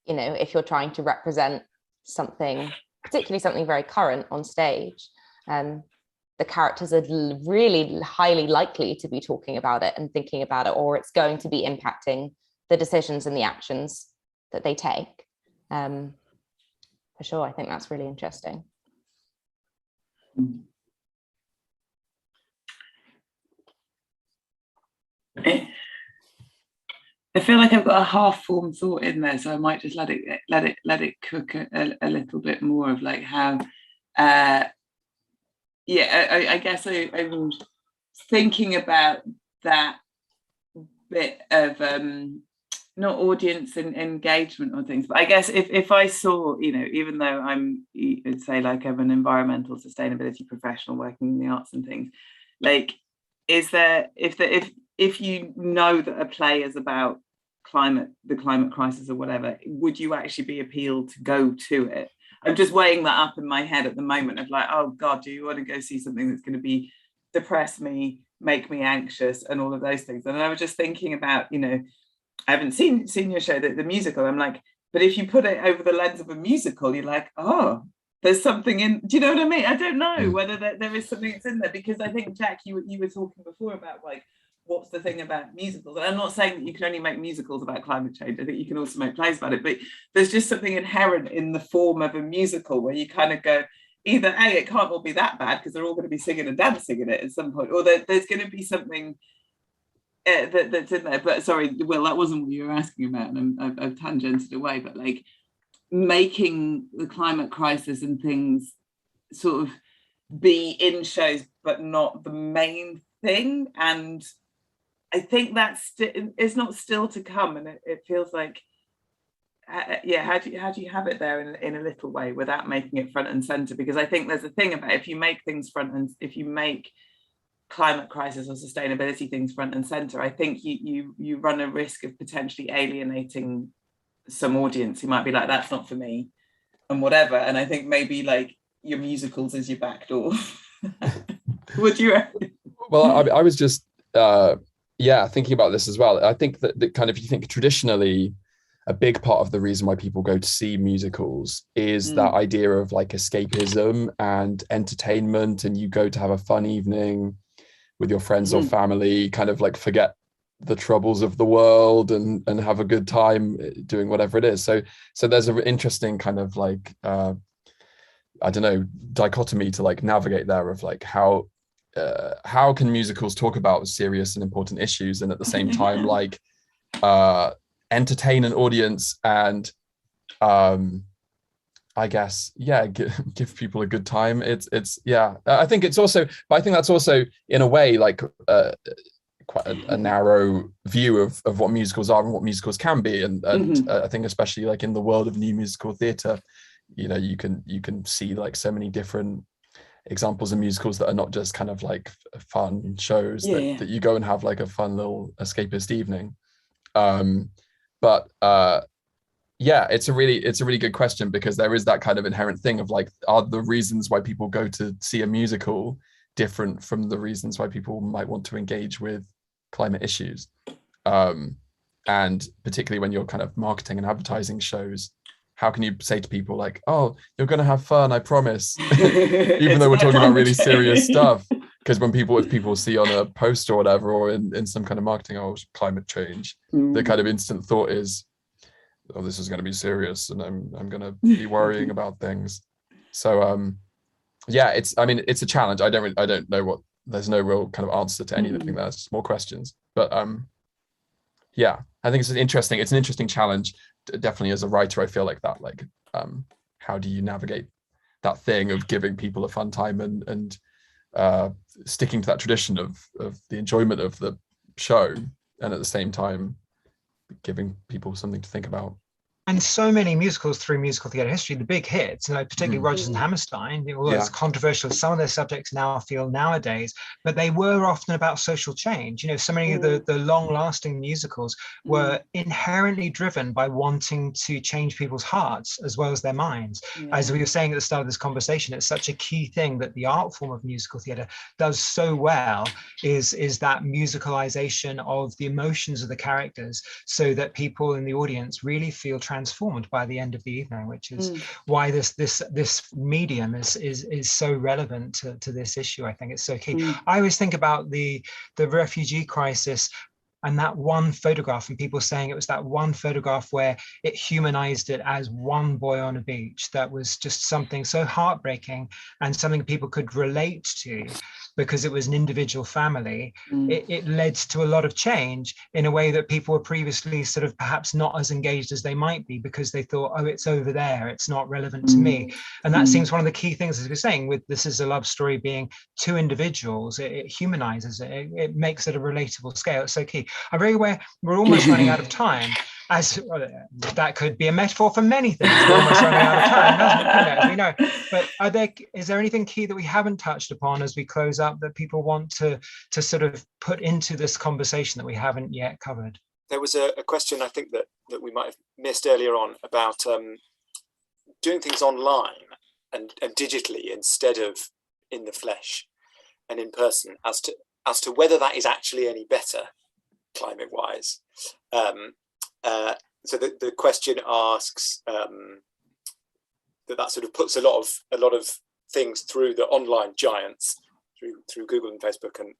you're trying to represent something, particularly something very current on stage, the characters are really highly likely to be talking about it and thinking about it, or it's going to be impacting the decisions and the actions that they take. For sure, I think that's really interesting. I feel like I've got a half-formed thought in there, so I might just let it cook a little bit more of like how. I guess I'm thinking about that bit of not audience and engagement or things, but I guess if I saw, even though I'm an environmental sustainability professional working in the arts and things, like, is there, if you know that a play is about the climate crisis or whatever, would you actually be appealed to go to it? I'm just weighing that up in my head at the moment of like, oh God, do you want to go see something that's going to depress me, make me anxious, and all of those things? And I was just thinking about, I haven't seen your show, the musical. I'm like, but if you put it over the lens of a musical, you're like, oh, there's something in. Do you know what I mean? I don't know whether there is something that's in there, because I think, Jack, you were talking before about like what's the thing about musicals? And I'm not saying that you can only make musicals about climate change. I think you can also make plays about it, but there's just something inherent in the form of a musical where you kind of go, either A, it can't all be that bad because they're all going to be singing and dancing in it at some point, or there's going to be something that's in there. But sorry, Will, that wasn't what you were asking about, and I've tangented away, but like making the climate crisis and things sort of be in shows but not the main thing. And I think that's it's not still to come, and it feels like how do you have it there in a little way without making it front and center? Because I think there's a thing about if you make things front and if you make climate crisis or sustainability things front and center, I think you run a risk of potentially alienating some audience who might be like, that's not for me and whatever. And I think maybe like your musicals is your back door. What do you reckon? Well, I was just thinking about this as well. I think that kind of, you think traditionally a big part of the reason why people go to see musicals is that idea of like escapism and entertainment, and you go to have a fun evening with your friends or family, kind of like forget the troubles of the world and have a good time doing whatever it is. So there's an interesting kind of like I don't know, dichotomy to like navigate there of like how can musicals talk about serious and important issues and at the same time like entertain an audience and I guess give people a good time. It's I think it's also, but I think that's also in a way like quite a narrow view of what musicals are and what musicals can be, and I think especially like in the world of new musical theatre, you know, you can see like so many different examples of musicals that are not just kind of like fun shows that you go and have like a fun little escapist evening. It's a really good question, because there is that kind of inherent thing of like, are the reasons why people go to see a musical different from the reasons why people might want to engage with climate issues? And particularly when you're kind of marketing and advertising shows, how can you say to people like, oh, you're going to have fun, I promise, even though we're talking about really serious stuff? Because if people see on a poster or whatever, or in some kind of marketing, oh, climate change, the kind of instant thought is, oh, this is going to be serious, and I'm going to be worrying about things. So it's a challenge. I don't know what. There's no real kind of answer to anything. There's just more questions. But I think it's an interesting challenge. Definitely as a writer, I feel like that. Like, how do you navigate that thing of giving people a fun time and sticking to that tradition of the enjoyment of the show, and at the same time giving people something to think about? And so many musicals through musical theatre history, the big hits, particularly Rodgers and Hammerstein, although as controversial as some of their subjects now feel nowadays, but they were often about social change. So many of the long-lasting musicals were inherently driven by wanting to change people's hearts as well as their minds. As we were saying at the start of this conversation, it's such a key thing that the art form of musical theatre does so well, is that musicalization of the emotions of the characters, so that people in the audience really feel transformed by the end of the evening, which is why this medium is so relevant to this issue. I think it's so key. I always think about the refugee crisis and that one photograph, and people saying it was that one photograph where it humanized it as one boy on a beach. That was just something so heartbreaking and something people could relate to, because it was an individual family. It led to a lot of change in a way that people were previously sort of perhaps not as engaged as they might be, because they thought, oh, it's over there, it's not relevant to me. And that seems one of the key things, as we're saying, with This Is a Love Story being two individuals, it humanizes it, it makes it a relatable scale. It's so key. I'm very aware we're almost running out of time. That could be a metaphor for many things. We're almost running out of time, doesn't it? As we know. But is there anything key that we haven't touched upon as we close up that people want to sort of put into this conversation that we haven't yet covered? There was a question I think that we might have missed earlier on about doing things online and digitally instead of in the flesh and in person, as to whether that is actually any better climate-wise. So the question asks that sort of puts a lot of things through the online giants through Google and Facebook and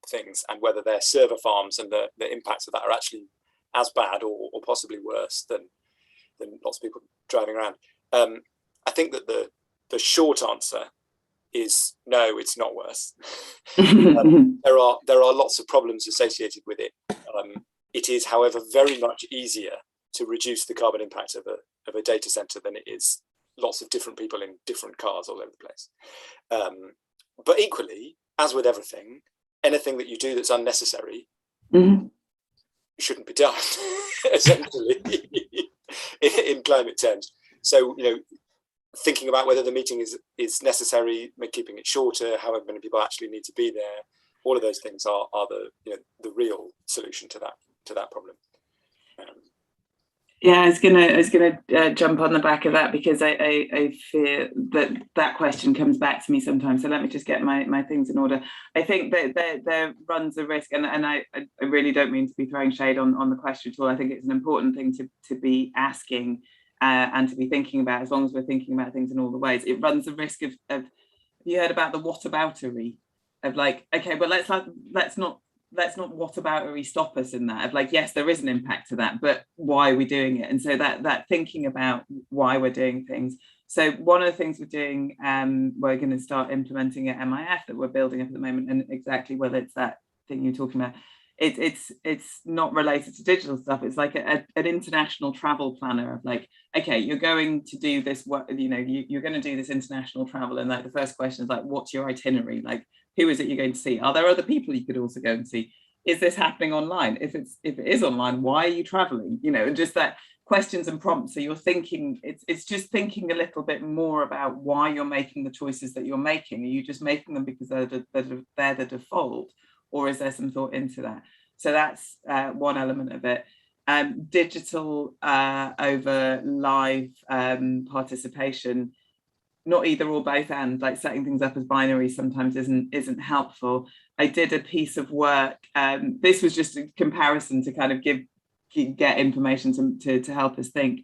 things, and whether their server farms and the impacts of that are actually as bad or possibly worse than lots of people driving around. I think that the short answer is no, it's not worse. There are lots of problems associated with it. It is, however, very much easier to reduce the carbon impact of a data center than it is lots of different people in different cars all over the place. But equally, as with everything, anything that you do that's unnecessary shouldn't be done, essentially, in climate terms. So, thinking about whether the meeting is necessary, keeping it shorter, however many people actually need to be there, all of those things are the real solution to that problem. Yeah, I was gonna jump on the back of that, because I fear that question comes back to me sometimes. So let me just get my things in order. I think that there runs a risk, and I really don't mean to be throwing shade on the question at all. I think it's an important thing to be asking and to be thinking about, as long as we're thinking about things in all the ways. It runs the risk of you heard about the whataboutery, of like, okay, well let's not whataboutery stop us in that, of like, yes, there is an impact to that, but why are we doing it? And so that thinking about why we're doing things. So one of the things we're doing, we're going to start implementing at MIF that we're building up at the moment, and exactly whether it's that thing you're talking about, it's not related to digital stuff. It's like an international travel planner of like, okay, you're going to do this, you're going to do this international travel, and like the first question is like, what's your itinerary? Like, who is it you're going to see? Are there other people you could also go and see? Is this happening online? If it is online, why are you traveling? And just that questions and prompts. So you're thinking, it's just thinking a little bit more about why you're making the choices that you're making. Are you just making them because they're the default, or is there some thought into that? So that's one element of it. Digital over live participation, not either or both, and like setting things up as binaries sometimes isn't helpful. I did a piece of work. This was just a comparison to kind of get information to help us think.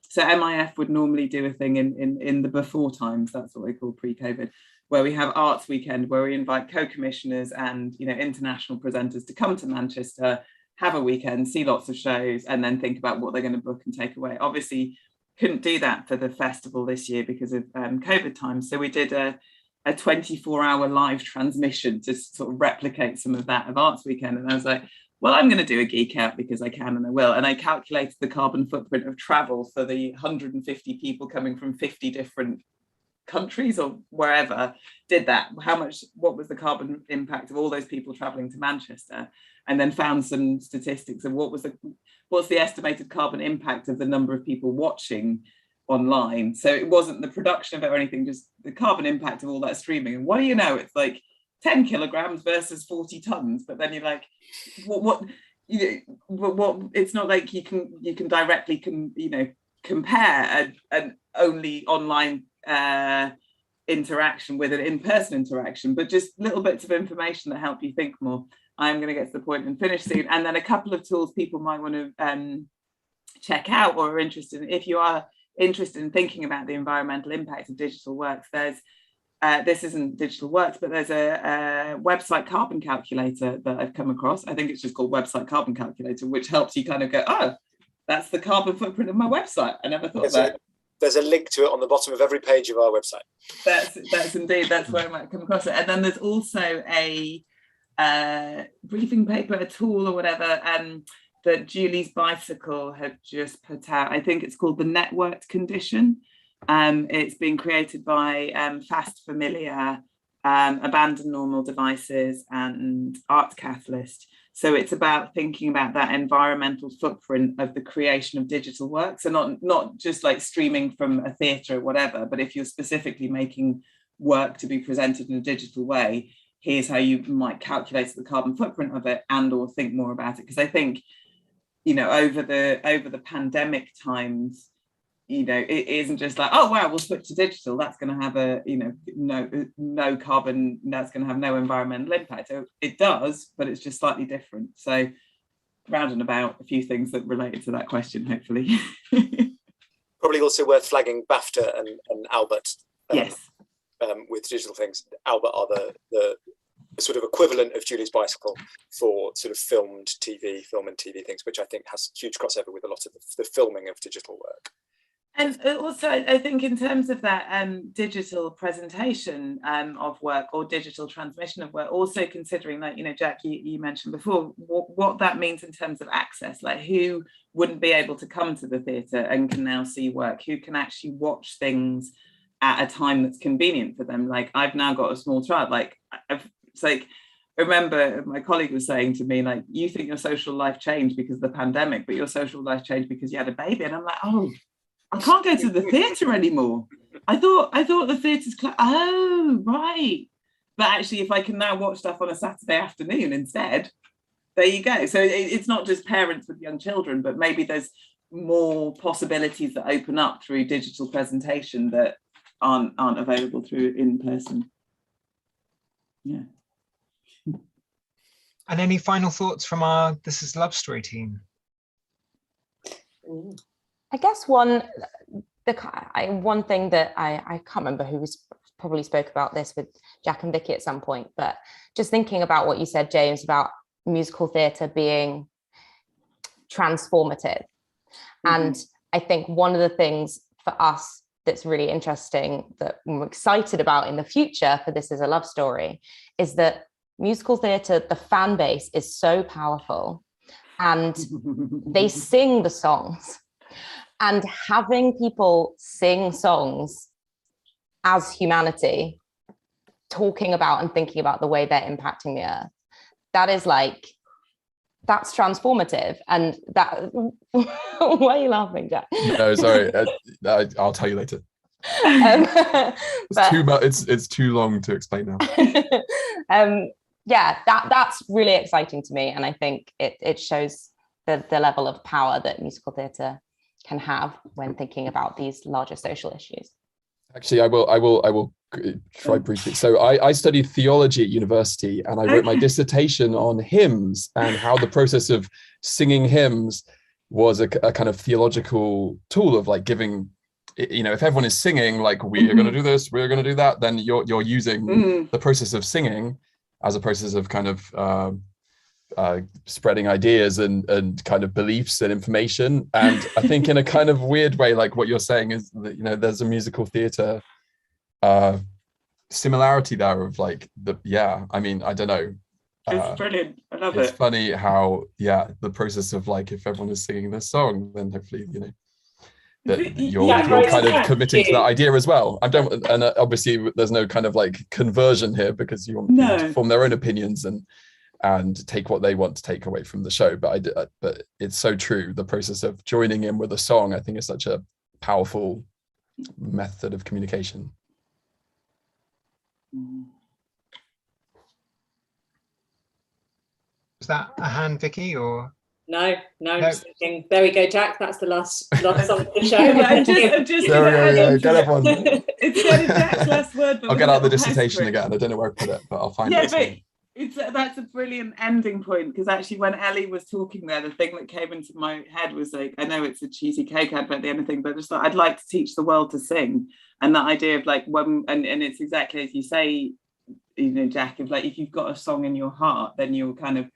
So MIF would normally do a thing in the before times, that's what they call pre-COVID, where we have Arts Weekend, where we invite co-commissioners and international presenters to come to Manchester, have a weekend, see lots of shows, and then think about what they're going to book and take away. Obviously, couldn't do that for the festival this year because of COVID times. So we did a 24-hour live transmission to sort of replicate some of that of Arts Weekend. And I was like, well, I'm going to do a geek out because I can and I will. And I calculated the carbon footprint of travel for the 150 people coming from 50 different countries or wherever, did that. What was the carbon impact of all those people traveling to Manchester? And then found some statistics of what's the estimated carbon impact of the number of people watching online. So it wasn't the production of it or anything, just the carbon impact of all that streaming. And what do you know, it's like 10 kilograms versus 40 tons. But then you're like, what it's not like you can directly compare an only online interaction with an in-person interaction, but just little bits of information that help you think more. I'm going to get to the point and finish soon. And then a couple of tools people might want to check out or are interested in. If you are interested in thinking about the environmental impact of digital works, there's this isn't digital works, but there's a website carbon calculator that I've come across. I think it's just called Website Carbon Calculator, which helps you kind of go, oh, that's the carbon footprint of my website. I never thought of that. There's a link to it on the bottom of every page of our website. That's indeed, that's where I might come across it. And then there's also a briefing paper, a tool or whatever, that Julie's Bicycle had just put out. I think it's called the Networked Condition. It's been created by Fast Familiar, Abandoned Normal Devices, and Arts Catalyst. So it's about thinking about that environmental footprint of the creation of digital works, and not just like streaming from a theatre or whatever, but if you're specifically making work to be presented in a digital way, here's how you might calculate the carbon footprint of it and or think more about it. Because I think, over the pandemic times, it isn't just like, oh wow, we'll switch to digital, that's going to have a no carbon, that's going to have no environmental impact. So it does, but it's just slightly different. So round and about a few things that related to that question, hopefully. Probably also worth flagging BAFTA and Albert. Yes. With digital things. Albert are the sort of equivalent of Julie's Bicycle for sort of film and TV things, which I think has huge crossover with a lot of the filming of digital work. And also, I think in terms of that digital presentation of work or digital transmission of work, also considering, like, you know, Jack, you mentioned before, what that means in terms of access, like who wouldn't be able to come to the theatre and can now see work, who can actually watch things at a time that's convenient for them. Like, I've now got a small child, like, it's like, I remember my colleague was saying to me, like, you think your social life changed because of the pandemic, but your social life changed because you had a baby. And I'm like, oh, I can't go to the theatre anymore. I thought the theatre's closed. Oh, right. But actually, if I can now watch stuff on a Saturday afternoon instead, there you go. So it's not just parents with young children, but maybe there's more possibilities that open up through digital presentation that aren't available through in person. Yeah. And any final thoughts from our This Is Love Story team? I guess one thing that I can't remember who probably spoke about this with Jack and Vicky at some point, but just thinking about what you said, James, about musical theatre being transformative. And I think one of the things for us that's really interesting that we're excited about in the future for This Is a Love Story is that musical theatre, the fan base is so powerful and they sing the songs. And having people sing songs as humanity, talking about and thinking about the way they're impacting the earth, that's transformative. And that, why are you laughing, Jack? No, sorry, I'll tell you later. It's too long to explain now. Yeah, that's really exciting to me, and I think it shows the level of power that musical theatre can have when thinking about these larger social issues. Actually, I will try briefly. So I studied theology at university, and I wrote my dissertation on hymns and how the process of singing hymns was a kind of theological tool of, like, giving, you know, if everyone is singing, like, we are going to do this, we're going to do that, then you're using the process of singing as a process of kind of spreading ideas and kind of beliefs and information. And I think in a kind of weird way, like what you're saying is that, you know, there's a musical theatre similarity there of, like, I mean, I don't know. It's brilliant. I love it. It's funny how, the process of, like, if everyone is singing this song, then hopefully, you know, that you're kind of committing to that idea as well. And obviously there's no kind of, like, conversion here, because you want people to form their own opinions and take what they want to take away from the show. But it's so true. The process of joining in with a song, I think, is such a powerful method of communication. Is that a hand, Vicky, or? No. Just thinking, there we go, Jack. That's the last song of the show. I'm just there we go. Get everyone. It's Jack's last word. I'll get out the dissertation again. I don't know where I put it, but I'll find it. That's a brilliant ending point, because actually when Ellie was talking there, the thing that came into my head was, like, I know it's a cheesy cake advert at the end of the thing, but I just thought I'd like to teach the world to sing. And that idea of, like, and it's exactly as you say, you know, Jack, of, like, if you've got a song in your heart, then you're kind of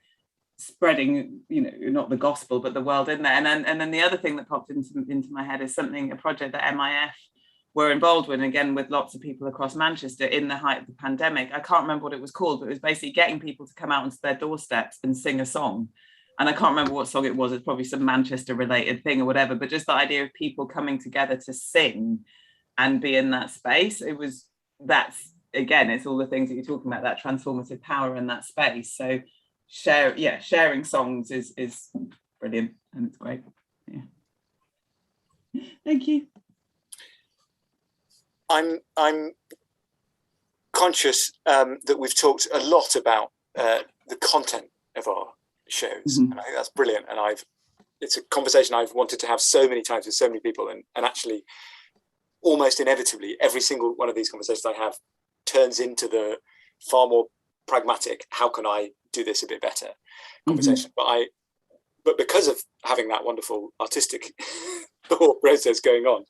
spreading, you know, not the gospel, but the world in there. And then the other thing that popped into my head is a project that MIF were involved with, again, with lots of people across Manchester in the height of the pandemic. I can't remember what it was called, but it was basically getting people to come out onto their doorsteps and sing a song. And I can't remember what song it was. It's probably some Manchester related thing or whatever, but just the idea of people coming together to sing and be in that space. Again, it's all the things that you're talking about, that transformative power in that space. So sharing songs is brilliant, and it's great. Thank you. I'm conscious that we've talked a lot about the content of our shows, and I think that's brilliant. And it's a conversation I've wanted to have so many times with so many people, and actually, almost inevitably, every single one of these conversations I have turns into the far more pragmatic, how can I do this a bit better conversation. But because of having that wonderful artistic thought process going on,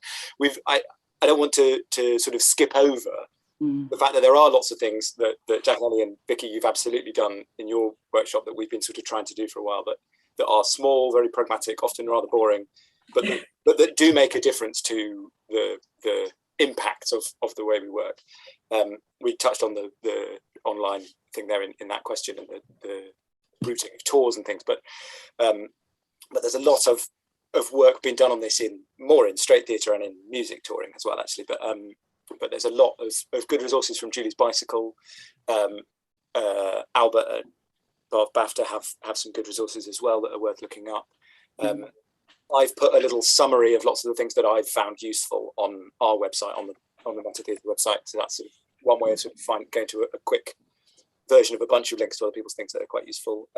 I don't want to sort of skip over the fact that there are lots of things that Jack, Ellie and Vicky, you've absolutely done in your workshop that we've been sort of trying to do for a while, that are small, very pragmatic, often rather boring, but that do make a difference to the impact of the way we work. We touched on the online thing there in that question, and the routing of tours and things, but there's a lot of work being done on this more in straight theatre and in music touring as well, actually. But there's a lot of good resources from Julie's Bicycle. Albert and Bob BAFTA have some good resources as well that are worth looking up. I've put a little summary of lots of the things that I've found useful on our website, on the Metta Theatre website. So that's sort of one way of sort of going to a quick version of a bunch of links to other people's things that are quite useful.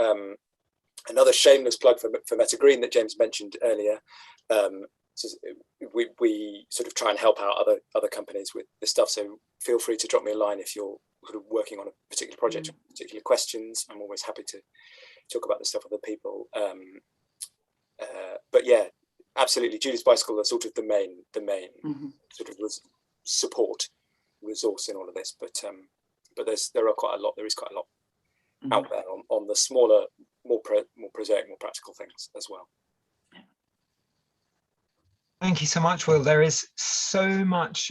Another shameless plug for Meta Green that James mentioned earlier. We sort of try and help out other companies with this stuff. So feel free to drop me a line if you're sort of working on a particular project or particular questions. I'm always happy to talk about this stuff with other people. But yeah, absolutely, Julie's Bicycle is sort of the main sort of support resource in all of this. But there is quite a lot out there on the smaller, more prosaic, more practical things as well. Thank you so much, Will. There is so much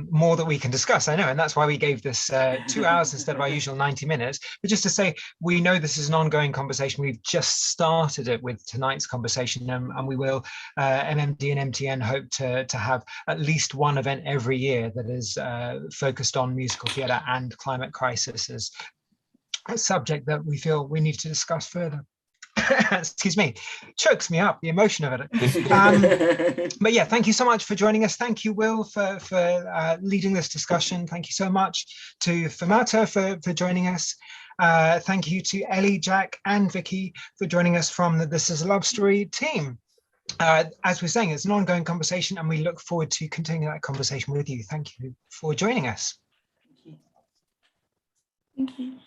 more that we can discuss, I know, and that's why we gave this 2 hours instead of our usual 90 minutes. But just to say, we know this is an ongoing conversation. We've just started it with tonight's conversation, and we will, MMD and MTN hope to have at least one event every year that is focused on musical theatre and climate crisis as a subject that we feel we need to discuss further. Excuse me, chokes me up, the emotion of it. But yeah, thank you so much for joining us. Thank you, Will, for leading this discussion. Thank you so much to Feimatta for joining us. Thank you to Ellie, Jack and Vicky for joining us from the This Is a Love Story team. As we're saying, it's an ongoing conversation and we look forward to continuing that conversation with you. Thank you for joining us. Thank you.